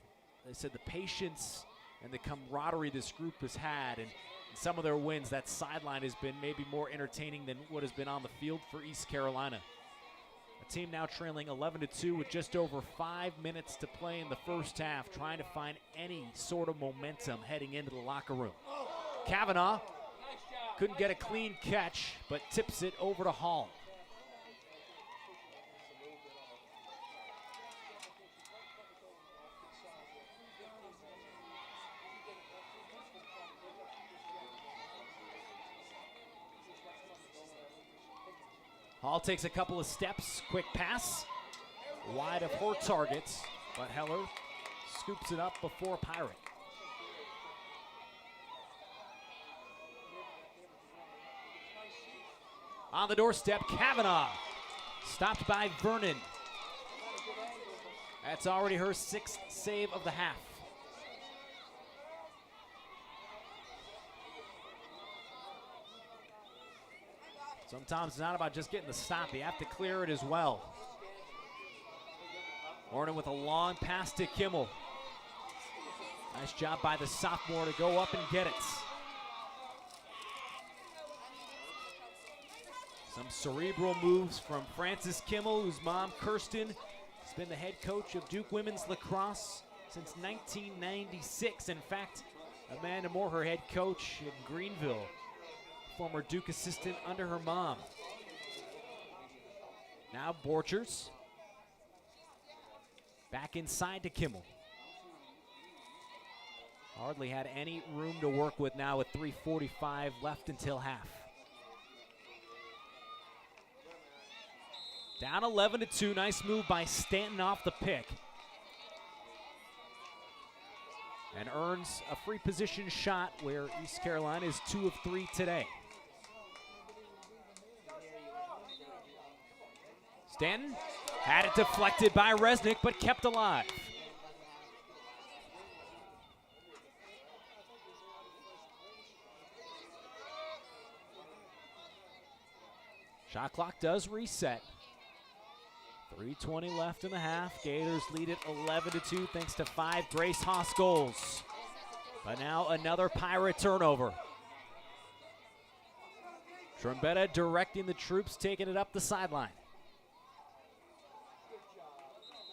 Speaker 1: They said the patience and the camaraderie this group has had, and some of their wins, that sideline has been maybe more entertaining than what has been on the field for East Carolina. A team now trailing 11-2 with just over 5 minutes to play in the first half, trying to find any sort of momentum heading into the locker room. Kavanaugh couldn't get a clean catch, but tips it over to Hall. Hall takes a couple of steps, quick pass, wide of her targets, but Heller scoops it up before Pirate. On the doorstep, Kavanaugh, stopped by Vernon. That's already her 6th save of the half. Sometimes it's not about just getting the stop. You have to clear it as well. Ornan with a long pass to Kimmel. Nice job by the sophomore to go up and get it. Some cerebral moves from Frances Kimmel, whose mom, Kirsten, has been the head coach of Duke women's lacrosse since 1996. In fact, Amanda Moore, her head coach in Greenville, former Duke assistant under her mom. Now Borchers. Back inside to Kimmel. Hardly had any room to work with now with 3:45 left until half. Down 11-2, nice move by Stanton off the pick. And earns a free position shot where East Carolina is 2 of 3 today. Stanton had it deflected by Resnick, but kept alive. Shot clock does reset. 3:20 left in the half. Gators lead it 11-2 thanks to 5 Grace Haas goals. But now another Pirate turnover. Trombetta directing the troops, taking it up the sideline.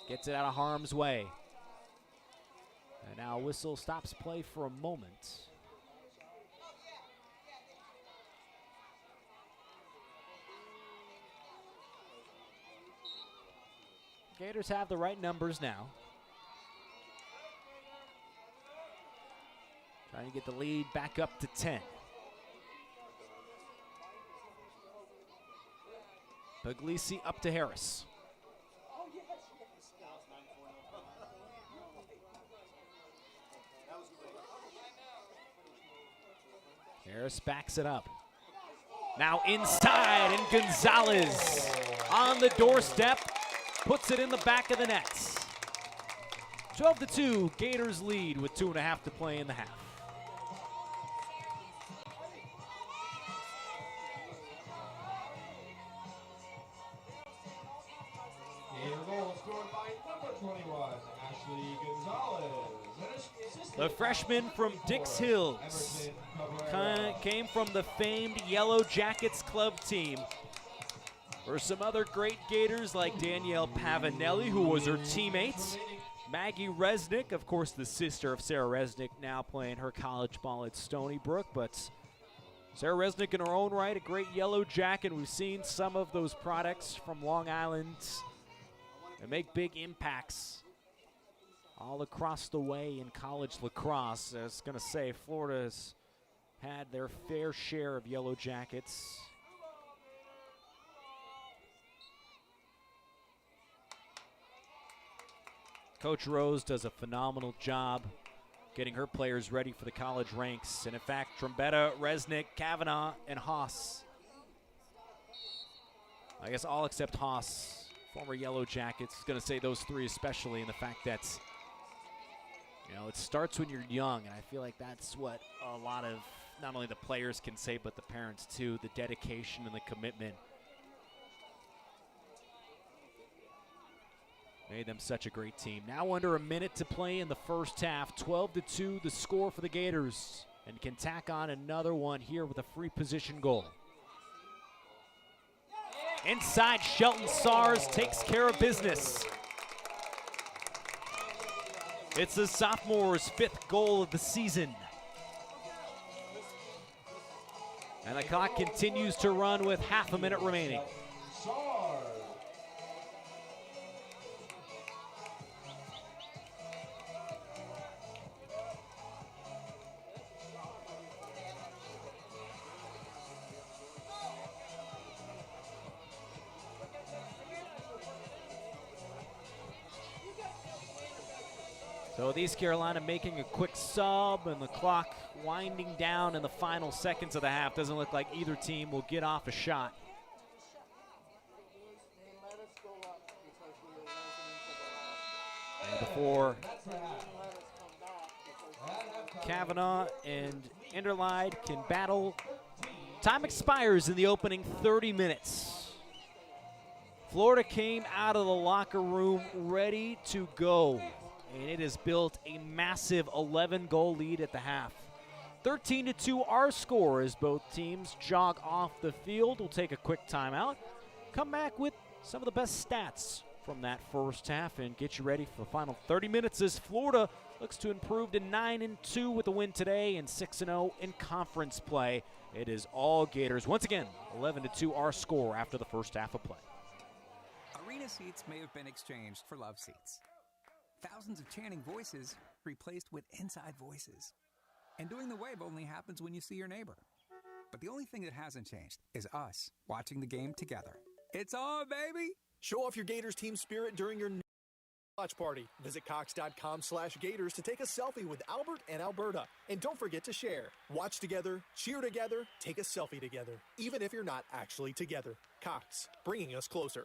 Speaker 1: Gets it out of harm's way. And now whistle stops play for a moment. Gators have the right numbers now. Trying to get the lead back up to 10. Puglisi up to Harris. Harris backs it up. Now inside, and Gonzalez on the doorstep puts it in the back of the nets. 12-2, Gators lead with 2.5 to play in the half.
Speaker 11: Gator goal scored by number 21, Ashley Gonzalez.
Speaker 1: The freshman from Dix Hills came from the famed Yellow Jackets club team. There are some other great Gators like Danielle Pavanelli, who was her teammate. Maggie Resnick, of course, the sister of Sarah Resnick, now playing her college ball at Stony Brook. But Sarah Resnick in her own right, a great Yellow Jacket. We've seen some of those products from Long Island and make big impacts all across the way in college lacrosse. I was going to say, Florida's had their fair share of Yellow Jackets. Coach Rose does a phenomenal job getting her players ready for the college ranks. And in fact, Trombetta, Resnick, Kavanaugh, and Haas, I guess all except Haas, former Yellow Jackets. Going to say those three especially, in the fact that, you know, it starts when you're young, and I feel like that's what a lot of not only the players can say, but the parents too, the dedication and the commitment made them such a great team. Now under a minute to play in the first half. 12-2 the score for the Gators, and can tack on another one here with a free position goal. Inside, Shelton Sars takes care of business. It's the sophomore's 5th goal of the season. And the clock continues to run with half a minute remaining. So with East Carolina making a quick sub and the clock winding down in the final seconds of the half, doesn't look like either team will get off a shot. And before Kavanaugh and Enderleid can battle, time expires in the opening 30 minutes. Florida came out of the locker room ready to go, and it has built a massive 11-goal lead at the half. 13-2 our score as both teams jog off the field. We'll take a quick timeout, come back with some of the best stats from that first half, and get you ready for the final 30 minutes as Florida looks to improve to 9-2 with a win today and 6-0 in conference play. It is all Gators. Once again, 11-2 our score after the first half of play.
Speaker 7: Arena seats may have been exchanged for love seats. Thousands of chanting voices replaced with inside voices. And doing the wave only happens when you see your neighbor. But the only thing that hasn't changed is us watching the game together. It's on, baby!
Speaker 8: Show off your Gators team spirit during your watch party. Visit cox.com/Gators to take a selfie with Albert and Alberta. And don't forget to share. Watch together, cheer together, take a selfie together, even if you're not actually together. Cox, bringing us closer.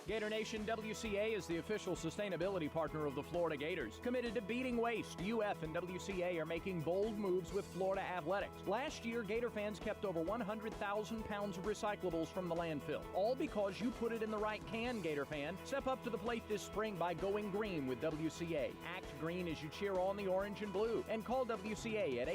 Speaker 9: Gator Nation, WCA is the official sustainability partner of the Florida Gators. Committed to beating waste, UF and WCA are making bold moves with Florida athletics. Last year, Gator fans kept over 100,000 pounds of recyclables from the landfill. All because you put it in the right can, Gator fan. Step up to the plate this spring by going green with WCA. Act green as you cheer on the orange and blue. And call WCA at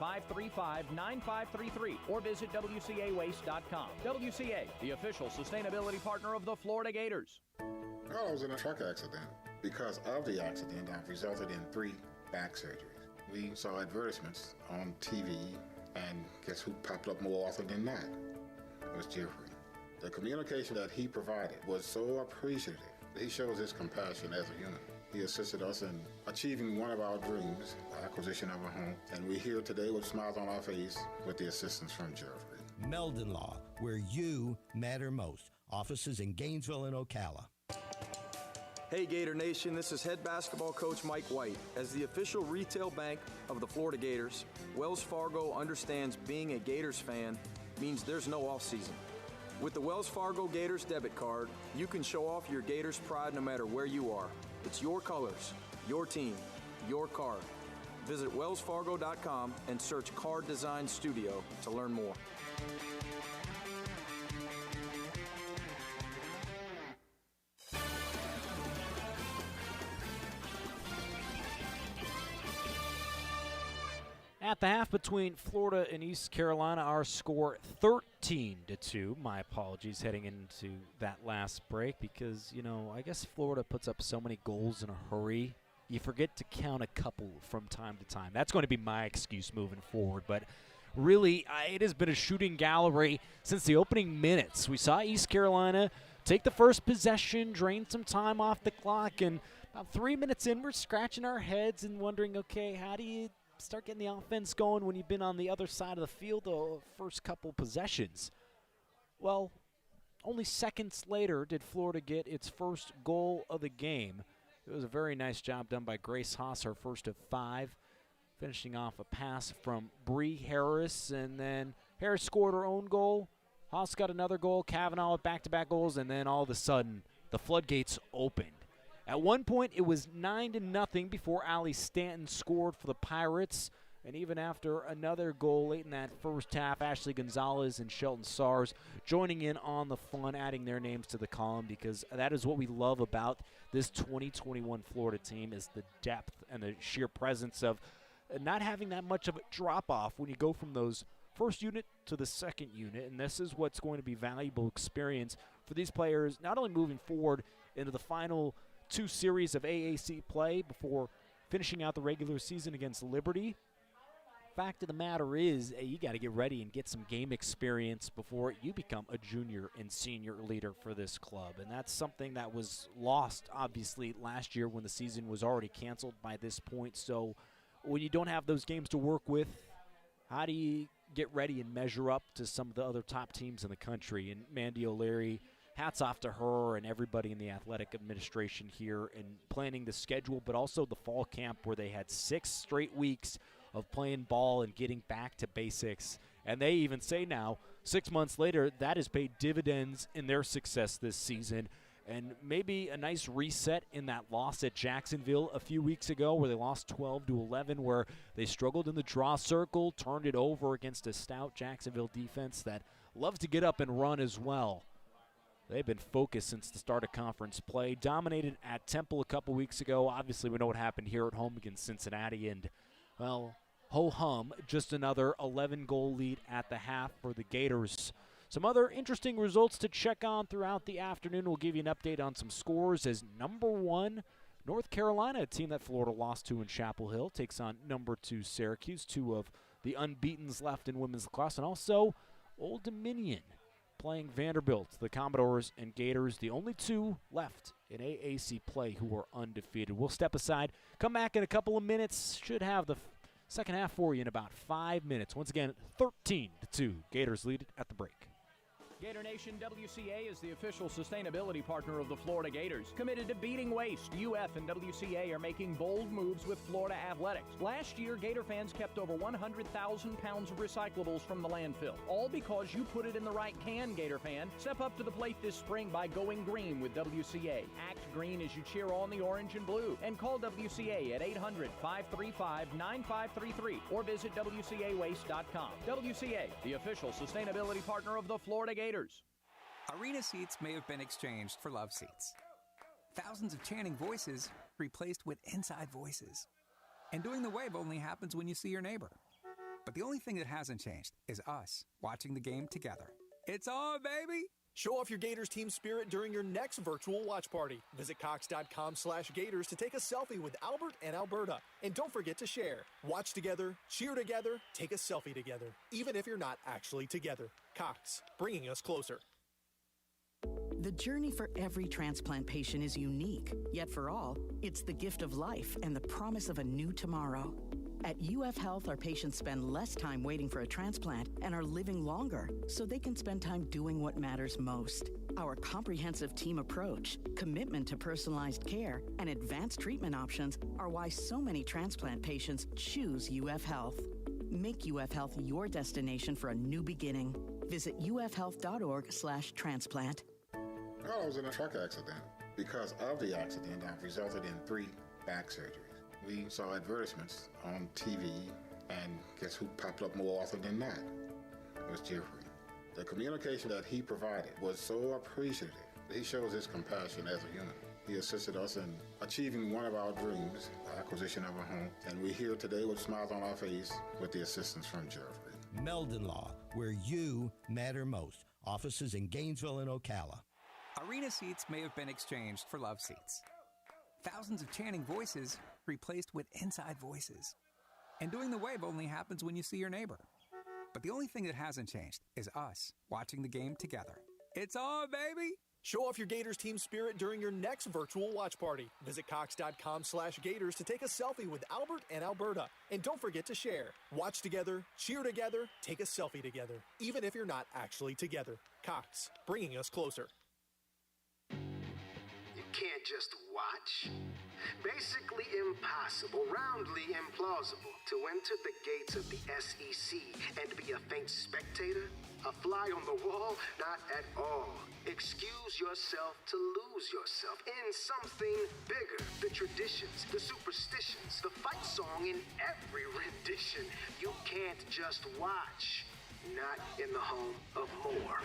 Speaker 9: 800-535-9533 or visit WCAwaste.com. WCA, the official sustainability partner of the Florida Gators.
Speaker 5: Well, I was in a truck accident. Because of the accident, I've resulted in 3 back surgeries. We saw advertisements on TV, and guess who popped up more often than not? It was Jeffrey. The communication that he provided was so appreciative. He shows his compassion as a human. He assisted us in achieving one of our dreams, the acquisition of a home, and we're here today with smiles on our face with the assistance from Jeffrey.
Speaker 6: Meldon Law, where you matter most. Offices in Gainesville and Ocala.
Speaker 10: Hey Gator Nation, this is head basketball coach Mike White. As the official retail bank of the Florida Gators, Wells Fargo understands being a Gators fan means there's no off-season. With the Wells Fargo Gators debit card, you can show off your Gators pride no matter where you are. It's your colors, your team, your card. Visit wellsfargo.com and search Card Design Studio to learn more.
Speaker 1: At the half between Florida and East Carolina, our score 13-2. My apologies heading into that last break because, I guess Florida puts up so many goals in a hurry. You forget to count a couple from time to time. That's going to be my excuse moving forward. But really, it has been a shooting gallery since the opening minutes. We saw East Carolina take the first possession, drain some time off the clock, and about 3 minutes in, we're scratching our heads and wondering, okay, how do you start getting the offense going when you've been on the other side of the field the first couple possessions? Well, only seconds later did Florida get its first goal of the game. It was a very nice job done by Grace Haas, her first of 5, finishing off a pass from Bree Harris, and then Harris scored her own goal. Haas got another goal, Kavanaugh with back-to-back goals, and then all of a sudden the floodgates opened. At one point, it was 9-0 before Allie Stanton scored for the Pirates. And even after another goal late in that first half, Ashley Gonzalez and Shelton Sars joining in on the fun, adding their names to the column, because that is what we love about this 2021 Florida team, is the depth and the sheer presence of not having that much of a drop-off when you go from those first unit to the second unit. And this is what's going to be valuable experience for these players, not only moving forward into the final 2 series of AAC play before finishing out the regular season against Liberty. Fact of the matter is, you got to get ready and get some game experience before you become a junior and senior leader for this club. And that's something that was lost, obviously, last year when the season was already canceled by this point. So when you don't have those games to work with, how do you get ready and measure up to some of the other top teams in the country? And Mandy O'Leary, hats off to her and everybody in the athletic administration here in planning the schedule, but also the fall camp where they had 6 straight weeks of playing ball and getting back to basics. And they even say now, 6 months later, that has paid dividends in their success this season. And maybe a nice reset in that loss at Jacksonville a few weeks ago where they lost 12-11, where they struggled in the draw circle, turned it over against a stout Jacksonville defense that loves to get up and run as well. They've been focused since the start of conference play. Dominated at Temple a couple weeks ago. Obviously, we know what happened here at home against Cincinnati. And, well, ho-hum, just another 11-goal lead at the half for the Gators. Some other interesting results to check on throughout the afternoon. We'll give you an update on some scores as number 1, North Carolina, a team that Florida lost to in Chapel Hill, takes on number 2, Syracuse, 2 of the unbeatens left in women's lacrosse. And also Old Dominion playing Vanderbilt, the Commodores and Gators, the only 2 left in AAC play who are undefeated. We'll step aside, come back in a couple of minutes. Should have the second half for you in about 5 minutes. Once again, 13-2. Gators lead at the break.
Speaker 9: Gator Nation, WCA is the official sustainability partner of the Florida Gators. Committed to beating waste, UF and WCA are making bold moves with Florida athletics. Last year, Gator fans kept over 100,000 pounds of recyclables from the landfill. All because you put it in the right can, Gator fan. Step up to the plate this spring by going green with WCA. Act green as you cheer on the orange and blue. And call WCA at 800-535-9533 or visit WCAwaste.com. WCA, the official sustainability partner of the Florida Gators.
Speaker 7: Arena seats may have been exchanged for love seats. Thousands of chanting voices replaced with inside voices. And doing the wave only happens when you see your neighbor. But the only thing that hasn't changed is us watching the game together. It's on, baby!
Speaker 8: Show off your Gators team spirit during your next virtual watch party. Visit Cox.com/Gators to take a selfie with Albert and Alberta. And don't forget to share. Watch together, cheer together, take a selfie together, even if you're not actually together. Cox, bringing us closer.
Speaker 4: The journey for every transplant patient is unique, yet for all, it's the gift of life and the promise of a new tomorrow. At UF Health, our patients spend less time waiting for a transplant and are living longer so they can spend time doing what matters most. Our comprehensive team approach, commitment to personalized care, and advanced treatment options are why so many transplant patients choose UF Health. Make UF Health your destination for a new beginning. Visit ufhealth.org/transplant.
Speaker 5: Well, I was in a truck accident. Because of the accident, I've resulted in 3 back surgeries. We saw advertisements on TV, and guess who popped up more often than not? It was Jeffrey. The communication that he provided was so appreciative. He shows his compassion as a human. He assisted us in achieving one of our dreams, the acquisition of a home, and we're here today with smiles on our face with the assistance from Jeffrey.
Speaker 6: Meldon Law, where you matter most. Offices in Gainesville and Ocala.
Speaker 7: Arena seats may have been exchanged for love seats. Thousands of chanting voices replaced with inside voices. And doing the wave only happens when you see your neighbor. But the only thing that hasn't changed is us watching the game together. It's on, baby!
Speaker 8: Show off your Gators team spirit during your next virtual watch party. Visit Cox.com/Gators to take a selfie with Albert and Alberta. And don't forget to share. Watch together, cheer together, take a selfie together, even if you're not actually together. Cox, bringing us closer.
Speaker 3: You can't just watch. Basically impossible, roundly implausible to enter the gates of the SEC and be a faint spectator, a fly on the wall, not at all. Excuse yourself to lose yourself in something bigger. The traditions, the superstitions, the fight song in every rendition. You can't just watch. Not in the home of more.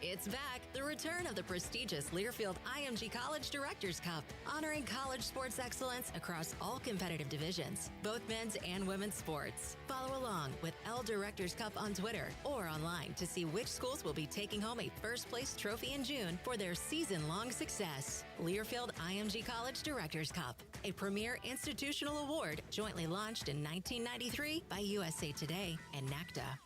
Speaker 2: It's back, the return of the prestigious Learfield IMG College Directors Cup, honoring college sports excellence across all competitive divisions, both men's and women's sports. Follow along with L Directors Cup on Twitter or online to see which schools will be taking home a first-place trophy in June for their season-long success. Learfield IMG College Directors Cup, a premier institutional award jointly launched in 1993 by USA Today and NACDA.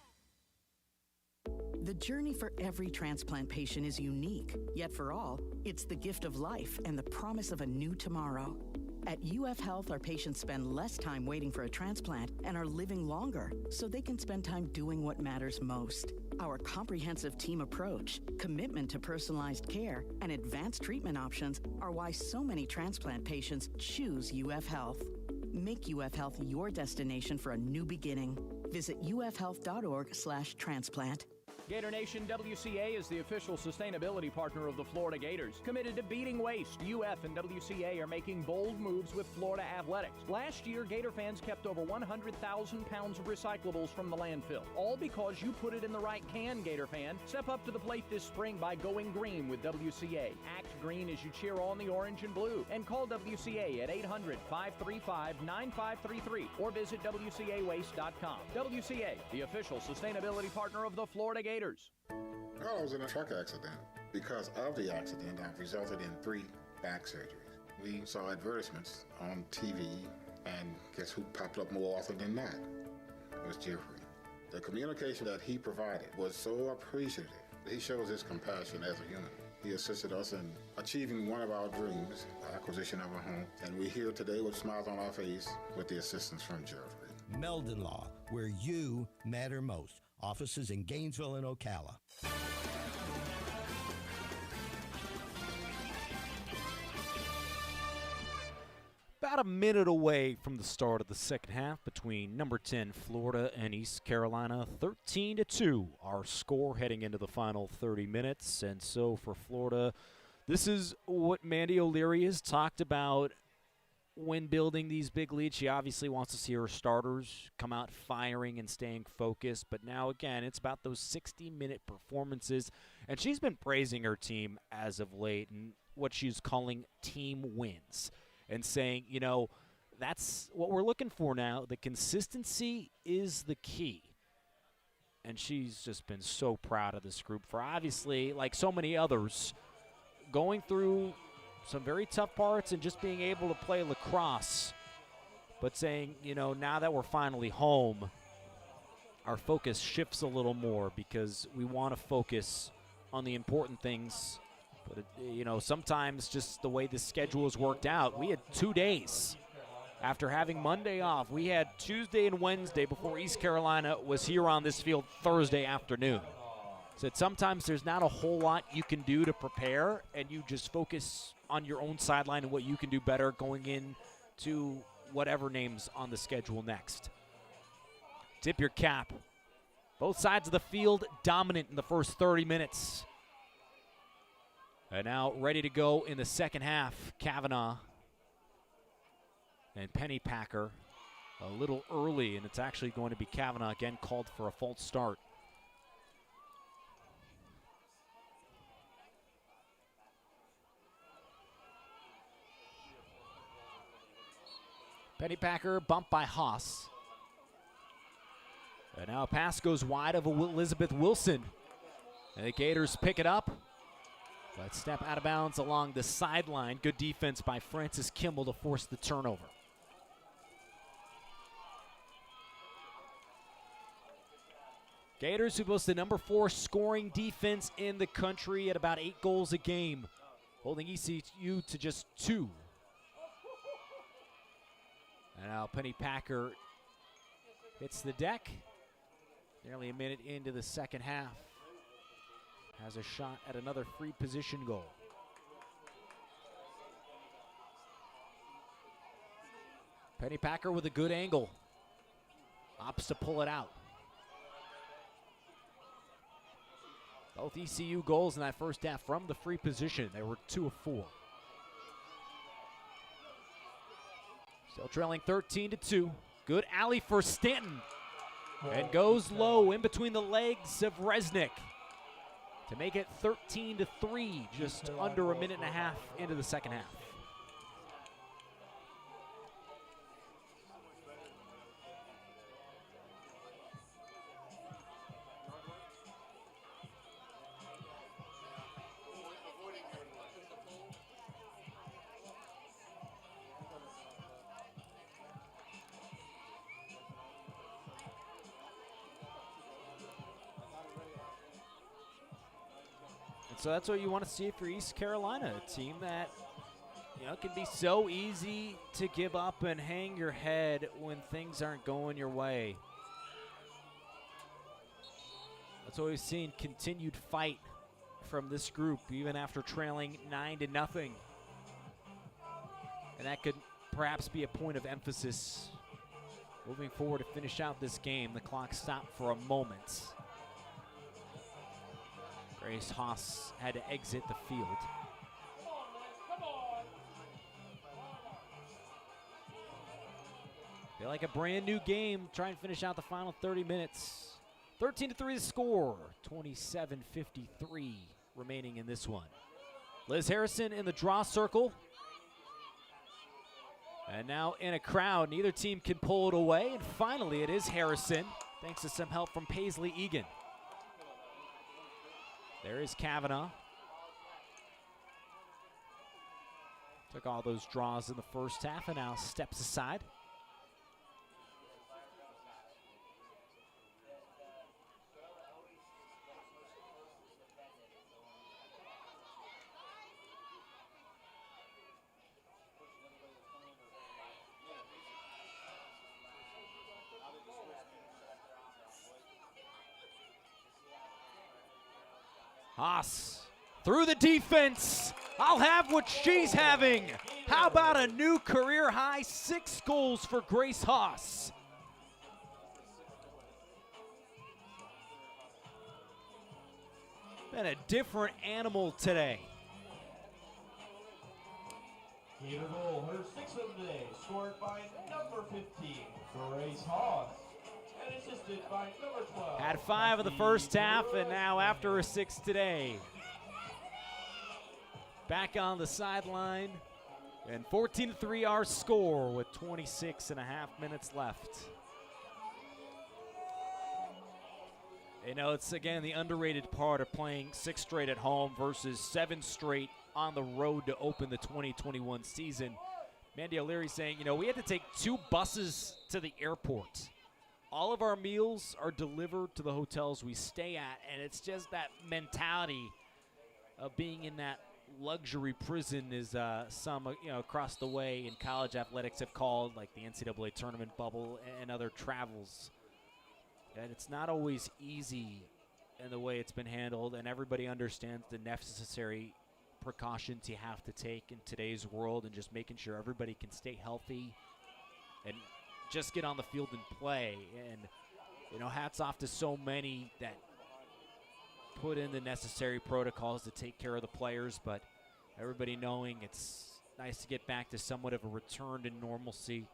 Speaker 4: The journey for every transplant patient is unique, yet for all, it's the gift of life and the promise of a new tomorrow. At UF Health, our patients spend less time waiting for a transplant and are living longer so they can spend time doing what matters most. Our comprehensive team approach, commitment to personalized care, and advanced treatment options are why so many transplant patients choose UF Health. Make UF Health your destination for a new beginning. Visit ufhealth.org/transplant.
Speaker 9: Gator Nation WCA is the official sustainability partner of the Florida Gators. Committed to beating waste, UF and WCA are making bold moves with Florida athletics. Last year, Gator fans kept over 100,000 pounds of recyclables from the landfill. All because you put it in the right can, Gator fan. Step up to the plate this spring by going green with WCA. Act green as you cheer on the orange and blue. And call WCA at 800-535-9533 or visit WCAwaste.com. WCA, the official sustainability partner of the Florida Gators.
Speaker 5: Well, I was in a truck accident. Because of the accident, I've resulted in 3 back surgeries. We saw advertisements on TV, and guess who popped up more often than not? It was Jeffrey. The communication that he provided was so appreciative. He shows his compassion as a human. He assisted us in achieving one of our dreams, the acquisition of a home, and we're here today with smiles on our face with the assistance from Jeffrey.
Speaker 6: Meldon Law, where you matter most. Offices in Gainesville and Ocala.
Speaker 1: About a minute away from the start of the second half between number 10 Florida and East Carolina, 13-2 our score heading into the final 30 minutes. And so for Florida, this is what Mandy O'Leary has talked about when building these big leads. She obviously wants to see her starters come out firing and staying focused. But now, again, it's about those 60-minute performances. And she's been praising her team as of late and what she's calling team wins and saying, you know, that's what we're looking for now. The consistency is the key. And she's just been so proud of this group for obviously, like so many others, going through some very tough parts and just being able to play lacrosse, but saying, you know, now that we're finally home, our focus shifts a little more because we want to focus on the important things But, sometimes just the way the schedule is worked out, we had 2 days. After having Monday off, we had Tuesday and Wednesday before East Carolina was here on this field Thursday afternoon. So sometimes there's not a whole lot you can do to prepare, and you just focus on your own sideline and what you can do better going into whatever name's on the schedule next. Tip your cap. Both sides of the field dominant in the first 30 minutes. And now ready to go in the second half, Kavanaugh and Pennypacker a little early, and it's actually going to be Kavanaugh again called for a false start. Pennypacker bumped by Haas. And now a pass goes wide of Elizabeth Wilson. And the Gators pick it up. But step out of bounds along the sideline. Good defense by Francis Kimball to force the turnover. Gators, who boast the number 4 scoring defense in the country at about 8 goals a game, holding ECU to just 2. And now Pennypacker hits the deck. Nearly a minute into the second half. Has a shot at another free position goal. Pennypacker with a good angle. Opts to pull it out. Both ECU goals in that first half from the free position. They were 2 of 4. Still trailing 13-2. Good alley for Stanton. And goes low in between the legs of Resnick to make it 13-3, just under a minute and a half into the second half. So that's what you want to see for East Carolina, a team that can be so easy to give up and hang your head when things aren't going your way. That's what we've seen, continued fight from this group, even after trailing 9-0. And that could perhaps be a point of emphasis moving forward to finish out this game. The clock stopped for a moment. Grace Haas had to exit the field. Feel like a brand new game. Try and finish out the final 30 minutes. 13-3 the score. 27:53 remaining in this one. Liz Harrison in the draw circle. And now in a crowd. Neither team can pull it away. And finally it is Harrison, thanks to some help from Paisley Egan. There is Kavanaugh. Took all those draws in the first half and now steps aside. Haas through the defense. I'll have what she's having. How about a new career high 6 goals for Grace Haas? Been a different animal today.
Speaker 11: Gave a goal, her 6th of the day, scored by number 15, Grace Haas. And assisted by number 12.
Speaker 1: Had 5 of the first half, and now after a 6 today. Back on the sideline, and 14-3 our score with 26.5 minutes left. It's again the underrated part of playing 6 straight at home versus 7 straight on the road to open the 2021 season. Mandy O'Leary saying, we had to take 2 buses to the airport. All of our meals are delivered to the hotels we stay at, and it's just that mentality of being in that luxury prison as some across the way in college athletics have called, like the NCAA tournament bubble and other travels. And it's not always easy in the way it's been handled, and everybody understands the necessary precautions you have to take in today's world, and just making sure everybody can stay healthy and just get on the field and play. And hats off to so many that put in the necessary protocols to take care of the players, but everybody knowing it's nice to get back to somewhat of a return to normalcy.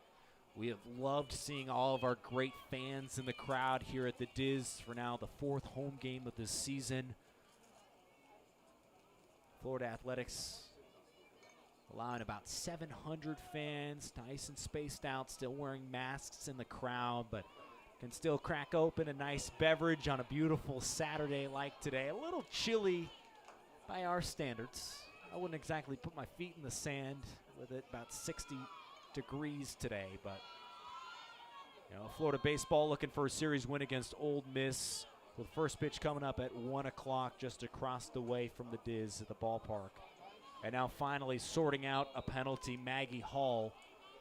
Speaker 1: We have loved seeing all of our great fans in the crowd here at the Diz for now the 4th home game of this season. Florida Athletics allowing about 700 fans, nice and spaced out, still wearing masks in the crowd, but can still crack open a nice beverage on a beautiful Saturday like today. A little chilly by our standards. I wouldn't exactly put my feet in the sand with it about 60 degrees today, but Florida baseball looking for a series win against Ole Miss, with first pitch coming up at 1 o'clock just across the way from the Diz at the ballpark. And now finally sorting out a penalty. Maggie Hall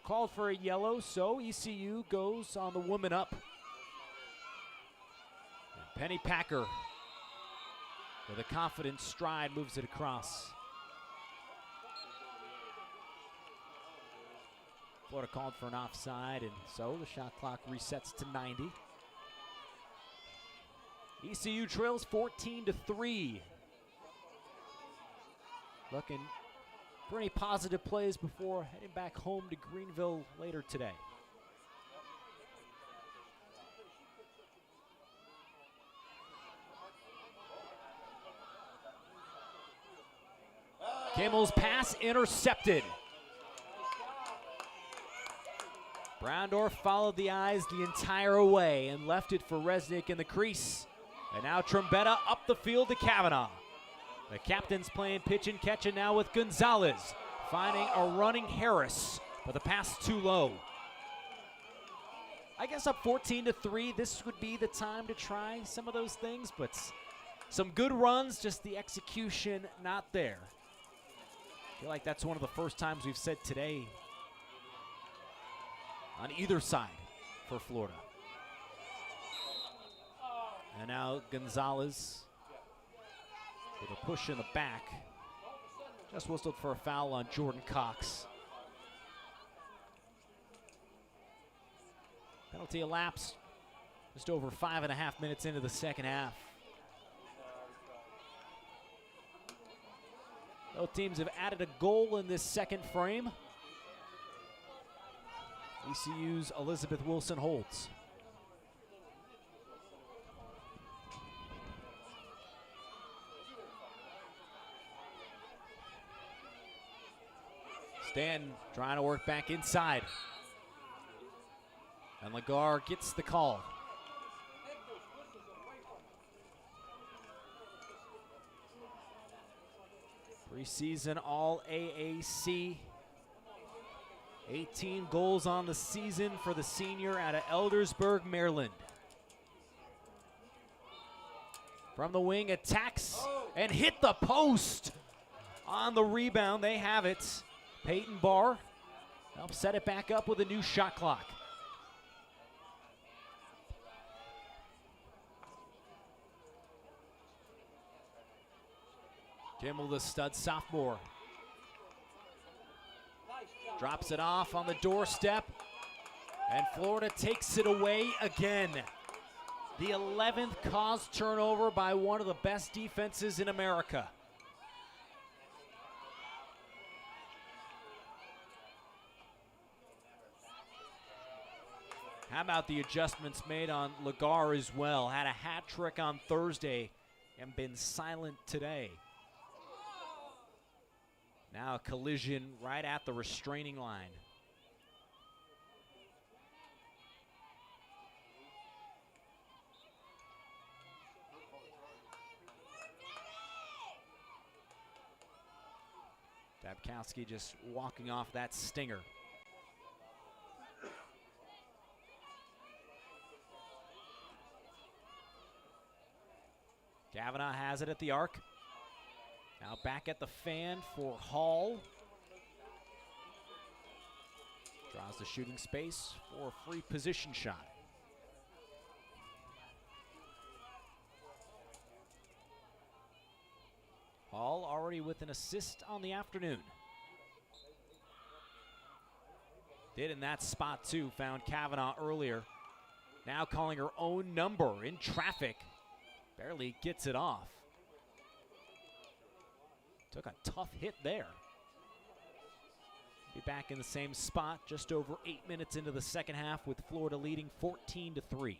Speaker 1: called for a yellow, so ECU goes on the woman up. Penny Packer, with a confident stride, moves it across. Florida called for an offside, and so the shot clock resets to 90. ECU trails 14-3. Looking for any positive plays before heading back home to Greenville later today. Kimmel's pass intercepted. Browndorf followed the eyes the entire way and left it for Resnick in the crease. And now Trombetta up the field to Kavanaugh. The captain's playing pitch and catch, and now with Gonzalez finding a running Harris, but the pass too low. I guess up 14-3, this would be the time to try some of those things, but some good runs, just the execution not there. I feel like that's one of the first times we've said today on either side for Florida. And now Gonzalez with a push in the back. Just whistled for a foul on Jordan Cox. Penalty elapsed just over 5.5 minutes into the second half. Both teams have added a goal in this second frame. ECU's Elizabeth Wilson holds. Stanton trying to work back inside. And Lagar gets the call. Preseason All-AAC. 18 goals on the season for the senior out of Eldersburg, Maryland. From the wing, attacks and hit the post. On the rebound, they have it. Peyton Barr helps set it back up with a new shot clock. Kimmel, the stud sophomore, drops it off on the doorstep, and Florida takes it away again. The 11th caused turnover by one of the best defenses in America. How about the adjustments made on Lagar as well? Had a hat trick on Thursday and been silent today. Now a collision right at the restraining line. Dabkowski just walking off that stinger. Kavanaugh has it at the arc. Now back at the fan for Hall. Draws the shooting space for a free position shot. Hall already with an assist on the afternoon. Did in that spot too, found Kavanaugh earlier. Now calling her own number in traffic. Barely gets it off. Took a tough hit there. Be back in the same spot just over 8 minutes into the second half with Florida leading 14-3.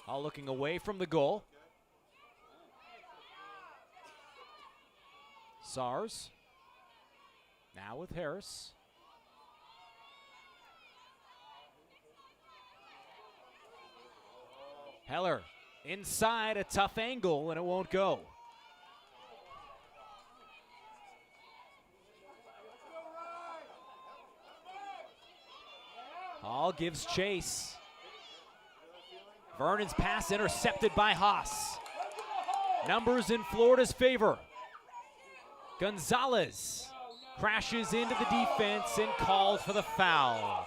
Speaker 1: All looking away from the goal. Sars. Now with Harris. Heller inside, a tough angle, and it won't go. Hall gives chase. Vernon's pass intercepted by Haas. Numbers in Florida's favor. Gonzalez crashes into the defense and calls for the foul.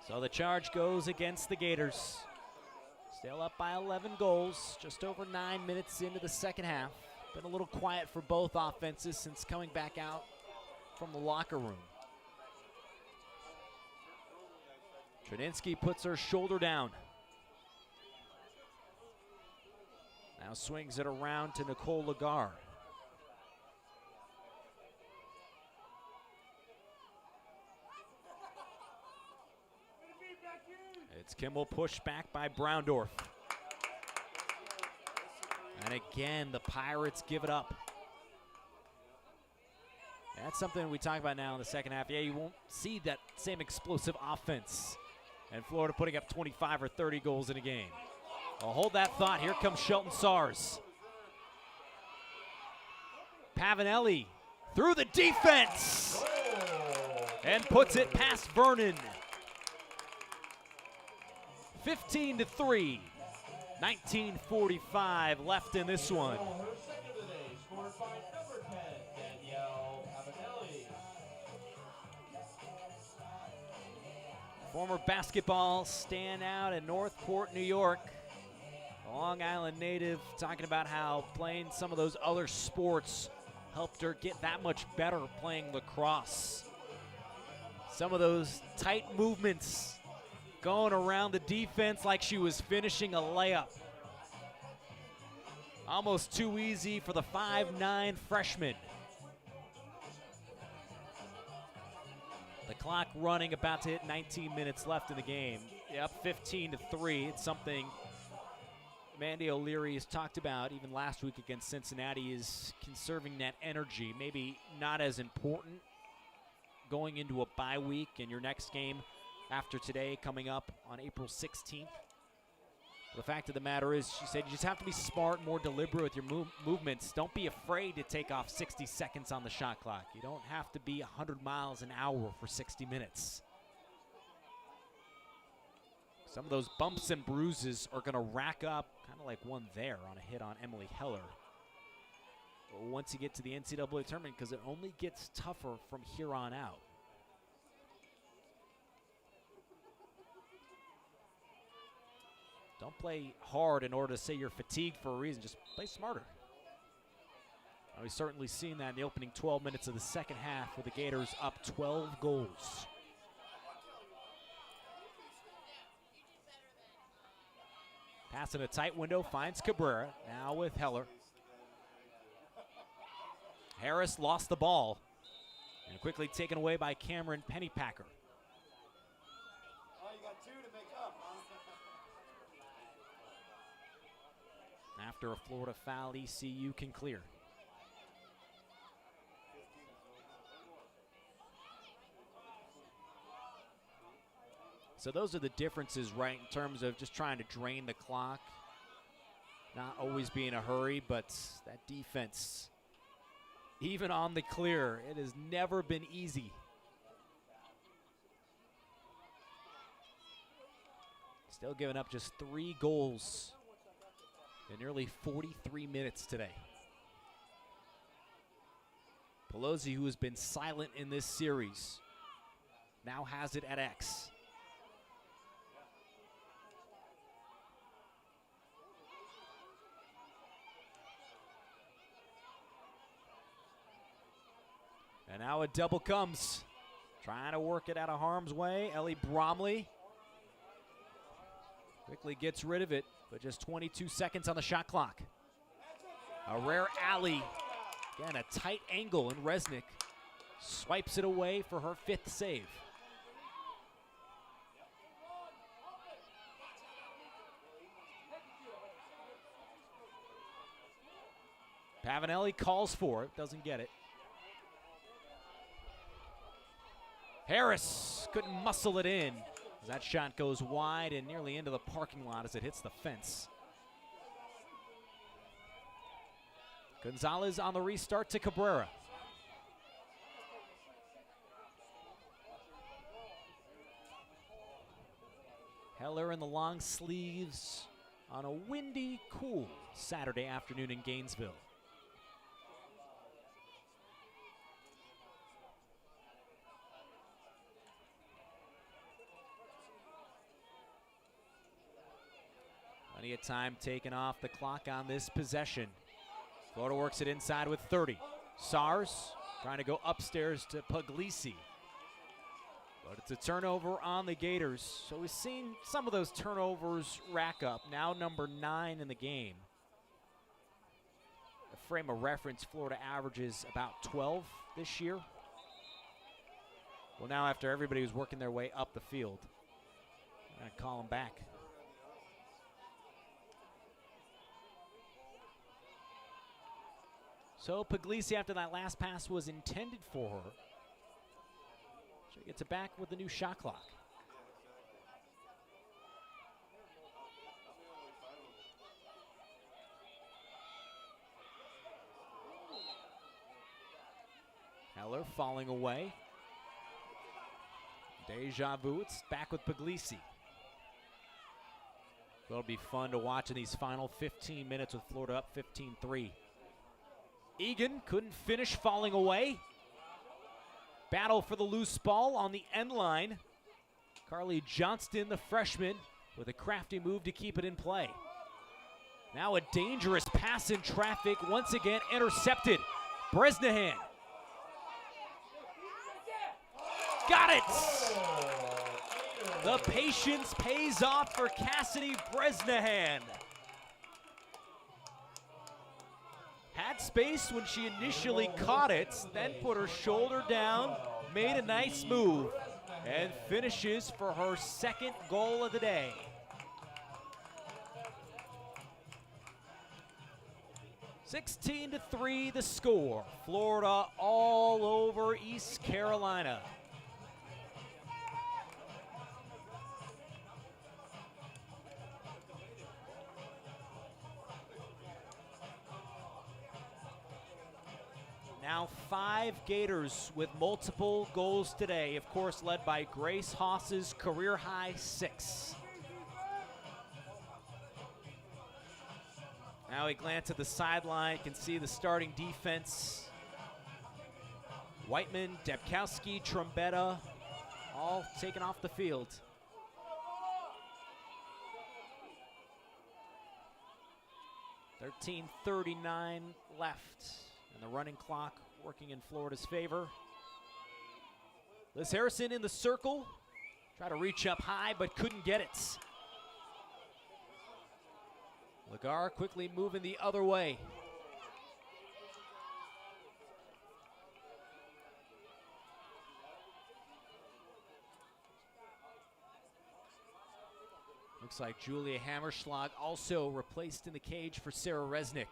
Speaker 1: So the charge goes against the Gators. Still up by 11 goals, just over 9 minutes into the second half. Been a little quiet for both offenses since coming back out from the locker room. Tredinsky puts her shoulder down. Now swings it around to Nicole Lagar. It's Kimball pushed back by Braundorf. And again, the Pirates give it up. That's something we talk about now in the second half. Yeah, you won't see that same explosive offense. And Florida putting up 25 or 30 goals in a game. Well, hold that thought. Here comes Shelton Sars. Pavanelli through the defense. And puts it past Vernon. 15-3. 19:45 left in this one. Former basketball standout in Northport, New York. A Long Island native, talking about how playing some of those other sports helped her get that much better playing lacrosse. Some of those tight movements, going around the defense like she was finishing a layup. Almost too easy for the 5'9" freshman. The clock running, about to hit 19 minutes left in the game. Up 15-3. It's something Mandy O'Leary has talked about even last week against Cincinnati, is conserving that energy. Maybe not as important going into a bye week and your next game after today coming up on April 16th. The fact of the matter is, she said, you just have to be smart, more deliberate with your movements. Don't be afraid to take off 60 seconds on the shot clock. You don't have to be 100 miles an hour for 60 minutes. Some of those bumps and bruises are going to rack up, kind of like one there on a hit on Emily Heller. Once you get to the NCAA tournament, because it only gets tougher from here on out. Don't play hard in order to say you're fatigued for a reason. Just play smarter. We've certainly seen that in the opening 12 minutes of the second half with the Gators up 12 goals. Pass in a tight window, finds Cabrera. Now with Heller. Harris lost the ball and quickly taken away by Cameron Pennypacker. After a Florida foul, ECU can clear. So those are the differences, right, in terms of just trying to drain the clock. Not always be in a hurry, but that defense even on the clear. It has never been easy. Still giving up just 3 goals in nearly 43 minutes today. Pelosi, who has been silent in this series, now has it at X. And now a double comes. Trying to work it out of harm's way. Ellie Bromley quickly gets rid of it, but just 22 seconds on the shot clock. A rare alley. Again, a tight angle, and Resnick swipes it away for her 5th save. Pavanelli calls for it, doesn't get it. Harris couldn't muscle it in. That shot goes wide and nearly into the parking lot as it hits the fence. Gonzalez on the restart to Cabrera. Heller in the long sleeves on a windy, cool Saturday afternoon in Gainesville. Plenty of time taken off the clock on this possession. Florida works it inside with 30. Sars trying to go upstairs to Puglisi. But it's a turnover on the Gators. So we've seen some of those turnovers rack up. Now number 9 in the game. A frame of reference, Florida averages about 12 this year. Well, now after everybody was working their way up the field, I'm going to call them back. So Puglisi, after that last pass was intended for her, she gets it back with the new shot clock. Heller falling away. Deja vu, it's back with Puglisi. It'll be fun to watch in these final 15 minutes with Florida up 15-3. Egan couldn't finish, falling away. Battle for the loose ball on the end line. Carly Johnston, the freshman, with a crafty move to keep it in play. Now a dangerous pass in traffic, once again intercepted. Bresnahan. Got it! The patience pays off for Cassidy Bresnahan. Had space when she initially caught it, then put her shoulder down, made a nice move, and finishes for her 2nd goal of the day. (16-3) the score. Florida all over East Carolina. Now 5 Gators with multiple goals today, of course led by Grace Haas's career-high 6. Now we glance at the sideline, can see the starting defense. Whiteman, Debkowski, Trombetta, all taken off the field. .13:39 left. And the running clock working in Florida's favor. Liz Harrison in the circle. Try to reach up high, but couldn't get it. Lagar quickly moving the other way. Looks like Julia Hammerschlag also replaced in the cage for Sarah Resnick.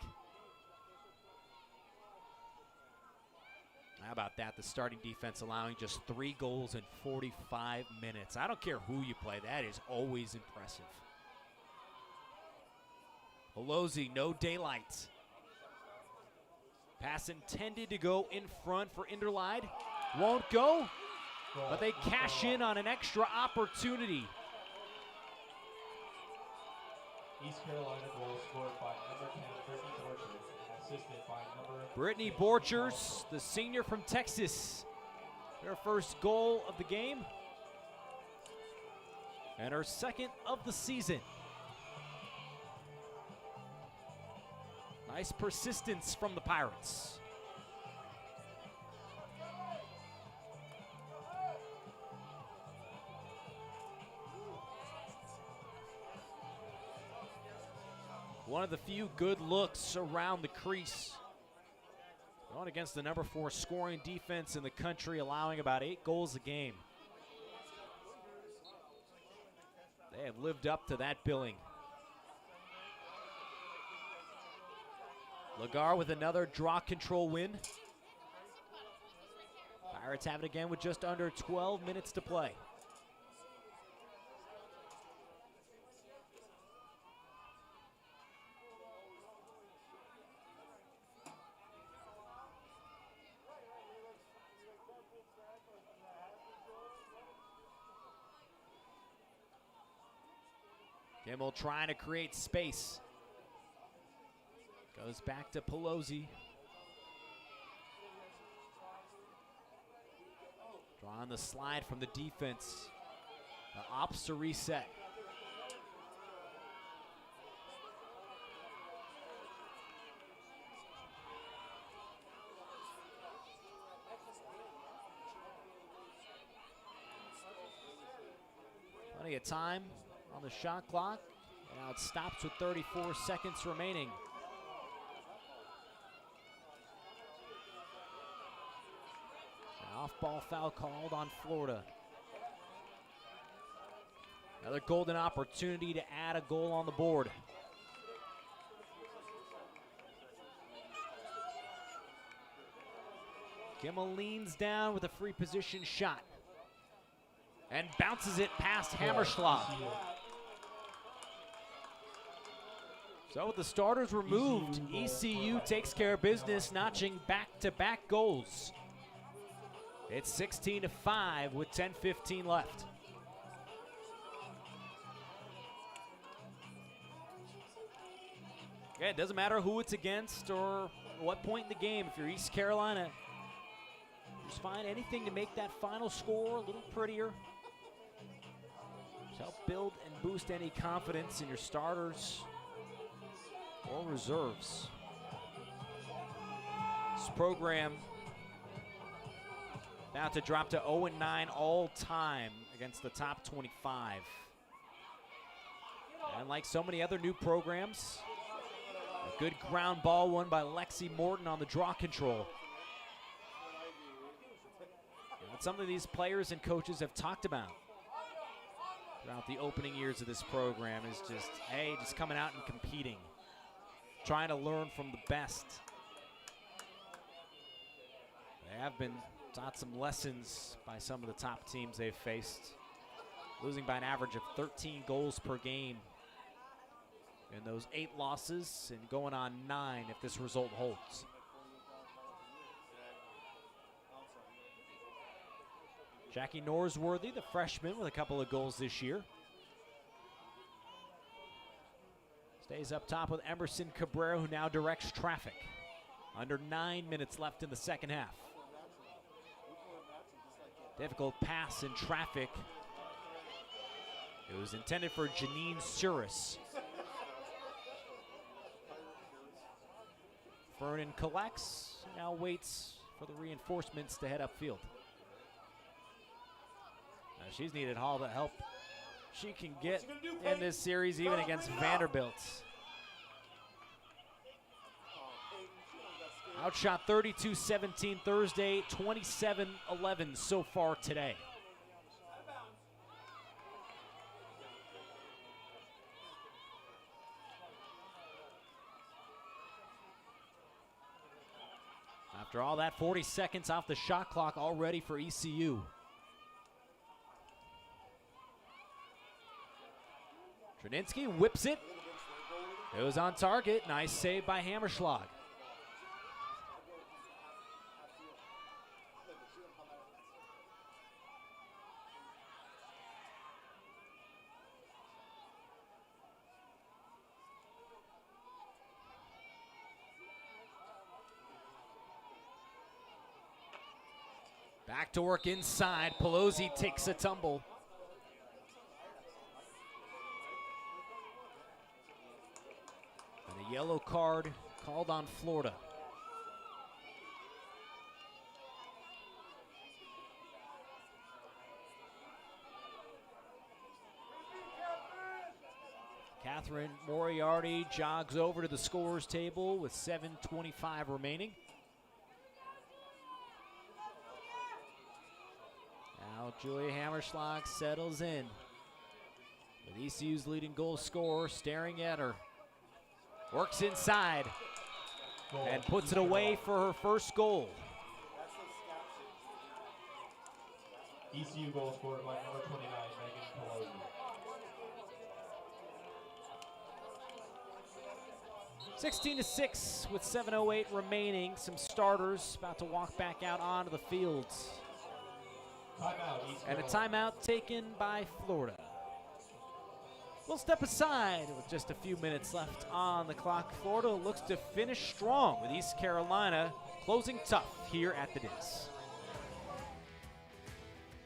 Speaker 1: How about that? The starting defense allowing just 3 goals in 45 minutes. I don't care who you play. That is always impressive. Pelosi, no daylight. Pass intended to go in front for Interlide. Won't go, but they cash in on an extra opportunity.
Speaker 11: East Carolina goal scored by number 10, Brittany Borchers, and assisted by number
Speaker 1: Brittany Borchers, the senior from Texas. Her first goal of the game and her second of the season. Nice persistence from the Pirates. One of the few good looks around the crease. Going against the number 4 scoring defense in the country, allowing about 8 goals a game. They have lived up to that billing. Lagar with another draw control win. Pirates have it again with just under 12 minutes to play. Kimmel trying to create space. Goes back to Pelosi. Drawing the slide from the defense. The opts to reset. Plenty of time on the shot clock. Now it stops with 34 seconds remaining. An off-ball foul called on Florida. Another golden opportunity to add a goal on the board. Kimmel leans down with a free position shot and bounces it past Hammerschlag. So with the starters removed, ECU takes care of business, notching back-to-back goals. It's 16-5 with 10:15 left. Yeah, it doesn't matter who it's against or what point in the game. If you're East Carolina, just find anything to make that final score a little prettier. Just help build and boost any confidence in your starters or reserves. This program about to drop to 0-9 all time against the top 25. And like so many other new programs, a good ground ball won by Lexi Morton on the draw control. And what some of these players and coaches have talked about throughout the opening years of this program is just, hey, just coming out and competing. Trying to learn from the best. They have been taught some lessons by some of the top teams they've faced, losing by an average of 13 goals per game in those 8 losses and going on 9 if this result holds. Jackie Norsworthy, the freshman, with a couple of goals this year. Stays up top with Emerson Cabrera, who now directs traffic. Under 9 minutes left in the second half. Difficult pass in traffic. It was intended for Janine Suris. Vernon collects, now waits for the reinforcements to head upfield. Now she's needed all the help she can get in this series, even against Vanderbilt. Outshot 32-17 Thursday, 27-11 so far today. After all that, 40 seconds off the shot clock already for ECU. Trudinski whips it. It was on target. Nice save by Hammerschlag. Back to work inside. Pelosi takes a tumble. And a yellow card called on Florida. Catherine Moriarty jogs over to the scorer's table with 7:25 remaining. Now Julia Hammerschlag settles in with ECU's leading goal scorer staring at her. Works inside and puts it away for her first goal.
Speaker 11: ECU goal scored by number 29, Megan Pelosi.
Speaker 1: 16-6 with 7:08 remaining. Some starters about to walk back out onto the field. And a timeout taken by Florida. We'll step aside with just a few minutes left on the clock. Florida looks to finish strong with East Carolina closing tough here at the Diz.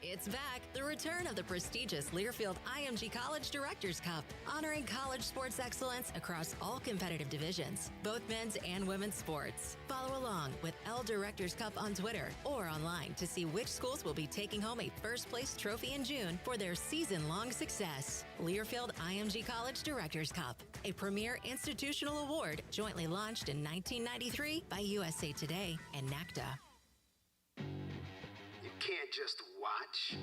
Speaker 2: It's back, the return of the prestigious Learfield IMG College Directors Cup, honoring college sports excellence across all competitive divisions, both men's and women's sports. Follow along with L Directors Cup on Twitter or online to see which schools will be taking home a first place trophy in June for their season-long success. Learfield IMG College Directors Cup, a premier institutional award jointly launched in 1993 by USA Today and NACDA.
Speaker 3: Can't just watch?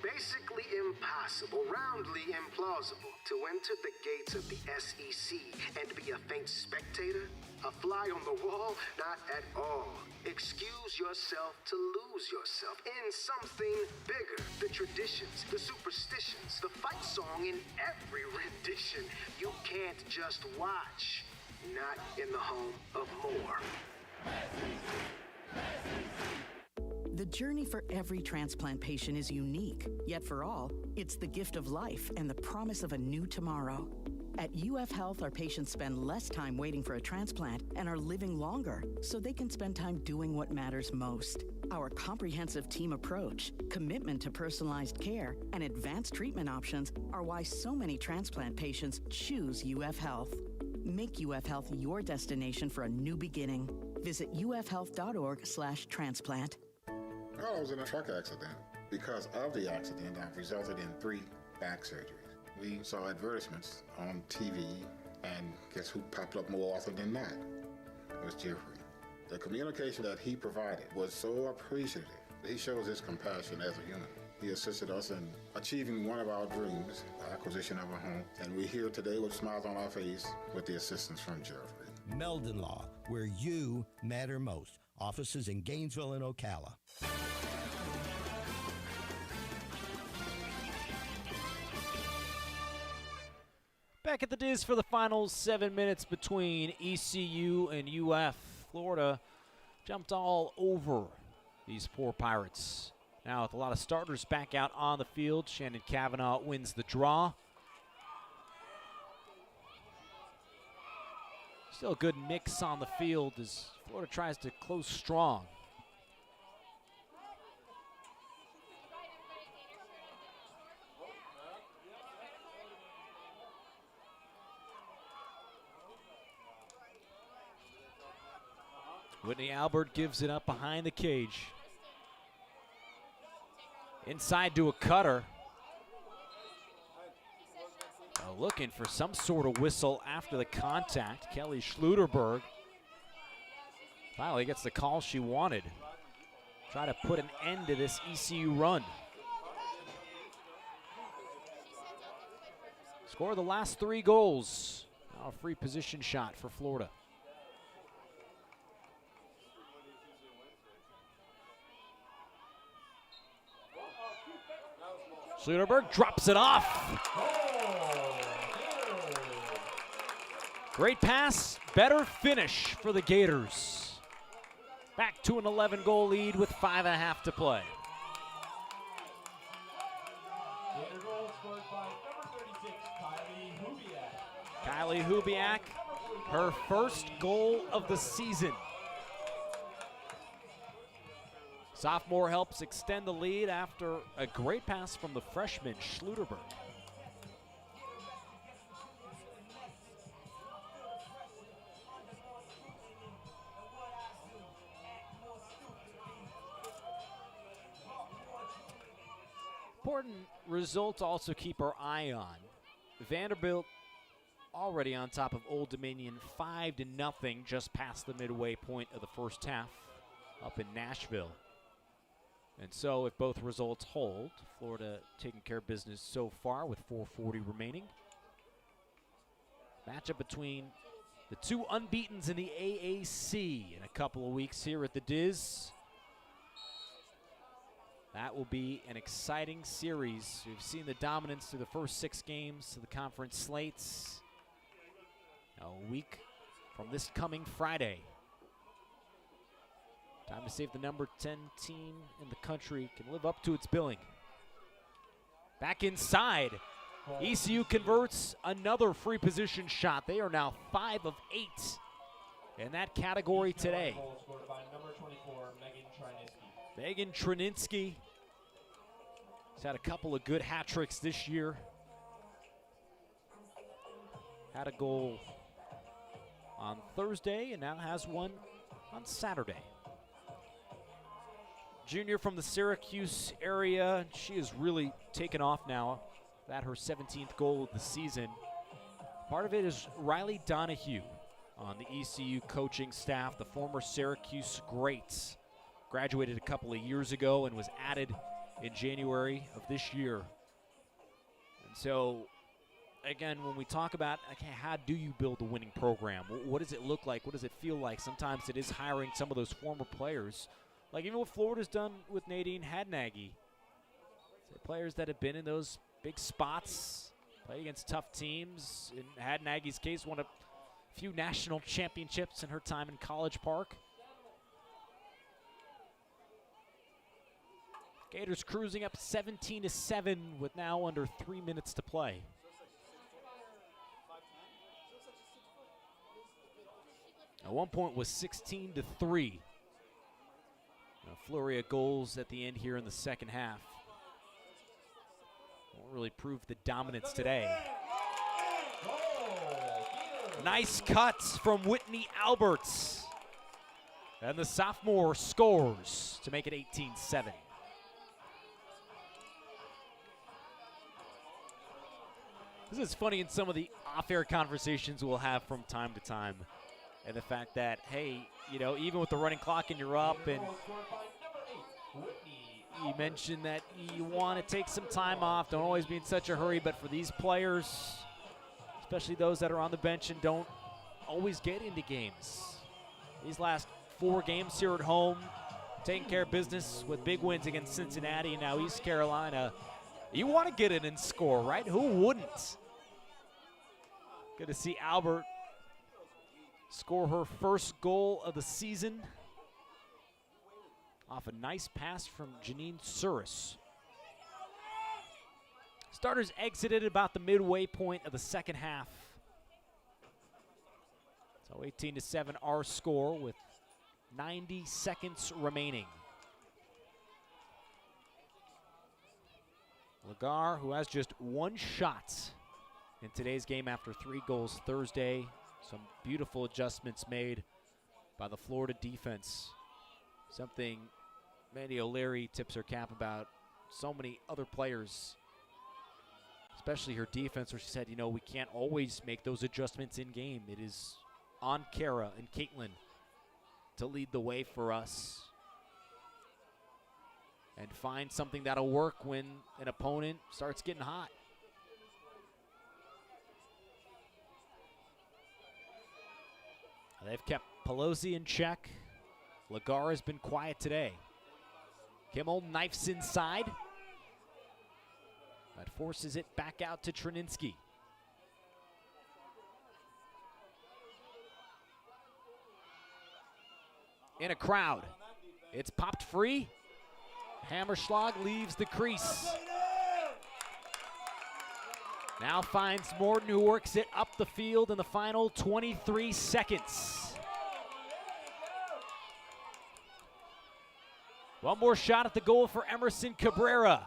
Speaker 3: Basically impossible, roundly implausible to enter the gates of the SEC and be a faint spectator? A fly on the wall? Not at all. Excuse yourself to lose yourself in something bigger. The traditions, the superstitions, the fight song in every rendition. You can't just watch. Not in the home of more.
Speaker 4: The journey for every transplant patient is unique, yet for all, it's the gift of life and the promise of a new tomorrow. At UF Health, our patients spend less time waiting for a transplant and are living longer so they can spend time doing what matters most. Our comprehensive team approach, commitment to personalized care, and advanced treatment options are why so many transplant patients choose UF Health. Make UF Health your destination for a new beginning. Visit ufhealth.org/transplant.
Speaker 5: Well, I was in a truck accident. Because of the accident, I've resulted in 3 back surgeries. We saw advertisements on TV, and guess who popped up more often than not? It was Jeffrey. The communication that he provided was so appreciative. He shows his compassion as a human. He assisted us in achieving one of our dreams, the acquisition of a home, and we're here today with smiles on our face with the assistance from Jeffrey.
Speaker 6: Meldon Law, where you matter most. Offices in Gainesville and Ocala.
Speaker 1: Back at the Diz for the final 7 minutes between ECU and UF. Florida jumped all over these poor Pirates. Now with a lot of starters back out on the field, Shannon Kavanaugh wins the draw. Still a good mix on the field as Florida tries to close strong. Whitney Albert gives it up behind the cage. Inside to a cutter. Looking for some sort of whistle after the contact. Kelly Schluterberg finally gets the call she wanted. Try to put an end to this ECU run. Score the last 3 goals. Now a free position shot for Florida. Schluterberg drops it off. Great pass, better finish for the Gators. Back to an 11-goal lead with 5.5 to play.
Speaker 11: Gator goal scored by number 36,
Speaker 1: Kylie Hubiak, her first goal of the season. Sophomore helps extend the lead after a great pass from the freshman, Schluterberg. Important result to also keep our eye on. Vanderbilt already on top of Old Dominion 5-0 just past the midway point of the first half up in Nashville. And so if both results hold, Florida taking care of business so far with 4:40 remaining. Matchup between the two unbeatens in the AAC in a couple of weeks here at the Diz. That will be an exciting series. We've seen the dominance through the first 6 games of the conference slates. A week from this coming Friday. Time to see if the number 10 team in the country can live up to its billing. Back inside. ECU converts another free position shot. They are now 5 of 8 in that category today. Megan Trininsky has had a couple of good hat tricks this year. Had a goal on Thursday and now has one on Saturday. Junior from the Syracuse area. She has really taken off now. That her 17th goal of the season. Part of it is Riley Donahue on the ECU coaching staff, the former Syracuse great. Graduated a couple of years ago and was added in January of this year. And so, again, when we talk about, okay, how do you build a winning program? What does it look like? What does it feel like? Sometimes it is hiring some of those former players. Like even what Florida's done with Nadine Hadnagy. Players that have been in those big spots, play against tough teams. In Hadnagy's case, won a few national championships in her time in College Park. Gators cruising up 17-7 with now under 3 minutes to play. At one point was 16-3. A flurry of goals at the end here in the second half. Won't really prove the dominance today. Nice cuts from Whitney Alberts. And the sophomore scores to make it 18-7. This is funny in some of the off-air conversations we'll have from time to time. And the fact that, hey, you know, even with the running clock and you're up, and you mentioned that you want to take some time off, don't always be in such a hurry, but for these players, especially those that are on the bench and don't always get into games, these last 4 games here at home, taking care of business with big wins against Cincinnati and now East Carolina, you want to get in and score, right? Who wouldn't? Good to see Albert score her first goal of the season off a nice pass from Janine Suris. Starters exited about the midway point of the second half. So 18-7 our score with 90 seconds remaining. Lagar, who has just 1 shot in today's game after 3 goals Thursday. Some beautiful adjustments made by the Florida defense. Something Mandy O'Leary tips her cap about so many other players, especially her defense, where she said, you know, we can't always make those adjustments in game. It is on Kara and Caitlin to lead the way for us and find something that'll work when an opponent starts getting hot. They've kept Pelosi in check. Lagar has been quiet today. Kimmel knifes inside. That forces it back out to Trininsky. In a crowd. It's popped free. Hammerschlag leaves the crease. Now finds Morton, who works it up the field in the final 23 seconds. One more shot at the goal for Emerson Cabrera.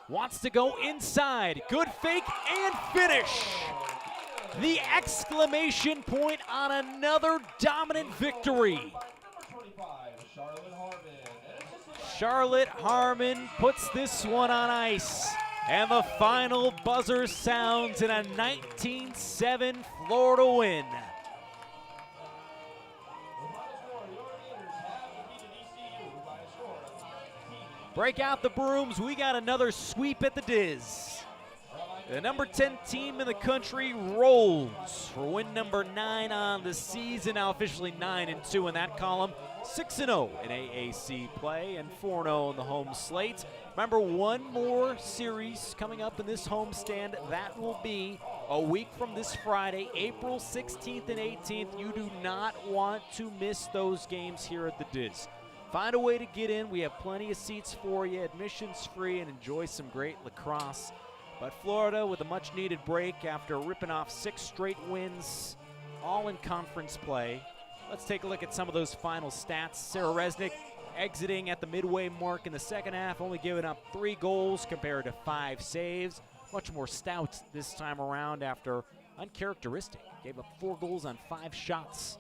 Speaker 1: Wants to go inside. Good fake and finish. The exclamation point on another dominant victory. Charlotte Harmon puts this one on ice. And the final buzzer sounds in a 19-7 Florida win. Break out the brooms. We got another sweep at the Diz. The number 10 team in the country rolls for win number 9 on the season. Now officially 9-2 in that column. 6-0 in AAC play and 4-0 in the home slate. Remember, one more series coming up in this homestand. That will be a week from this Friday, April 16th and 18th. You do not want to miss those games here at the Diz. Find a way to get in. We have plenty of seats for you, admissions free, and enjoy some great lacrosse. But Florida with a much-needed break after ripping off 6 straight wins, all in conference play. Let's take a look at some of those final stats. Sarah Resnick exiting at the midway mark in the second half, only giving up 3 goals compared to 5 saves. Much more stout this time around after uncharacteristic. Gave up 4 goals on 5 shots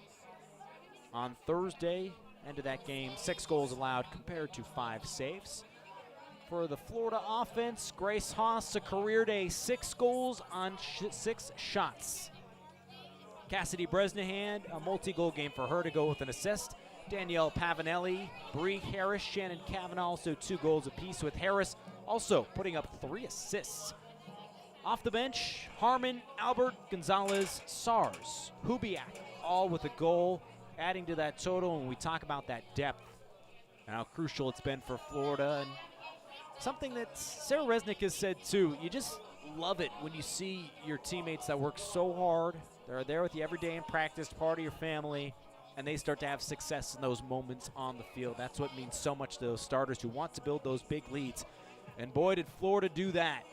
Speaker 1: on Thursday. End of that game, 6 goals allowed compared to 5 saves. For the Florida offense, Grace Haas, a career day, 6 goals on 6 shots. Cassidy Bresnahan, a multi-goal game for her to go with an assist. Danielle Pavanelli, Bree Harris, Shannon Kavanaugh, also 2 goals apiece, with Harris also putting up 3 assists. Off the bench, Harmon, Albert, Gonzalez, Sars, Hubiak, all with a goal, adding to that total. When we talk about that depth and how crucial it's been for Florida, and something that Sarah Resnick has said too, you just love it when you see your teammates that work so hard, they're there with you every day in practice, part of your family, and they start to have success in those moments on the field. That's what means so much to those starters who want to build those big leads. And boy, did Florida do that.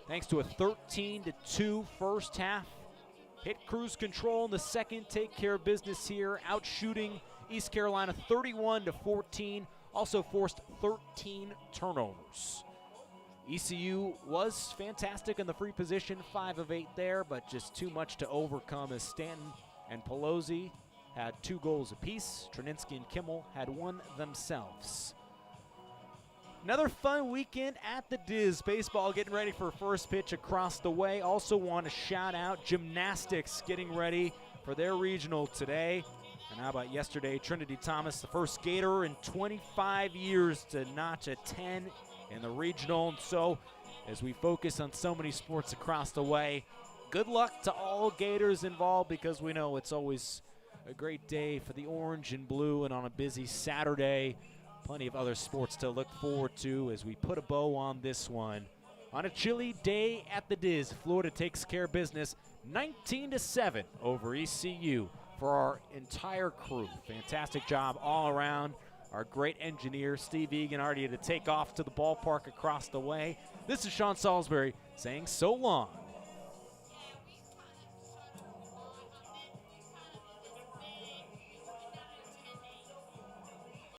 Speaker 1: Thanks to a 13-2 first half. Hit cruise control in the second, take care of business here, outshooting East Carolina 31-14, also forced 13 turnovers. ECU was fantastic in the free position, 5 of 8 there, but just too much to overcome as Stanton and Pelosi had 2 goals apiece. Treninsky and Kimmel had 1 themselves. Another fun weekend at the Diz. Baseball getting ready for first pitch across the way. Also want to shout out gymnastics getting ready for their regional today. And how about yesterday, Trinity Thomas, the first Gator in 25 years to notch a 10 in the regional. And so as we focus on so many sports across the way, good luck to all Gators involved, because we know it's always a great day for the orange and blue, and on a busy Saturday, plenty of other sports to look forward to as we put a bow on this one. On a chilly day at the Diz, Florida takes care of business 19-7 over ECU for our entire crew. Fantastic job all around. Our great engineer, Steve Egan, already to take off to the ballpark across the way. This is Sean Salisbury saying so long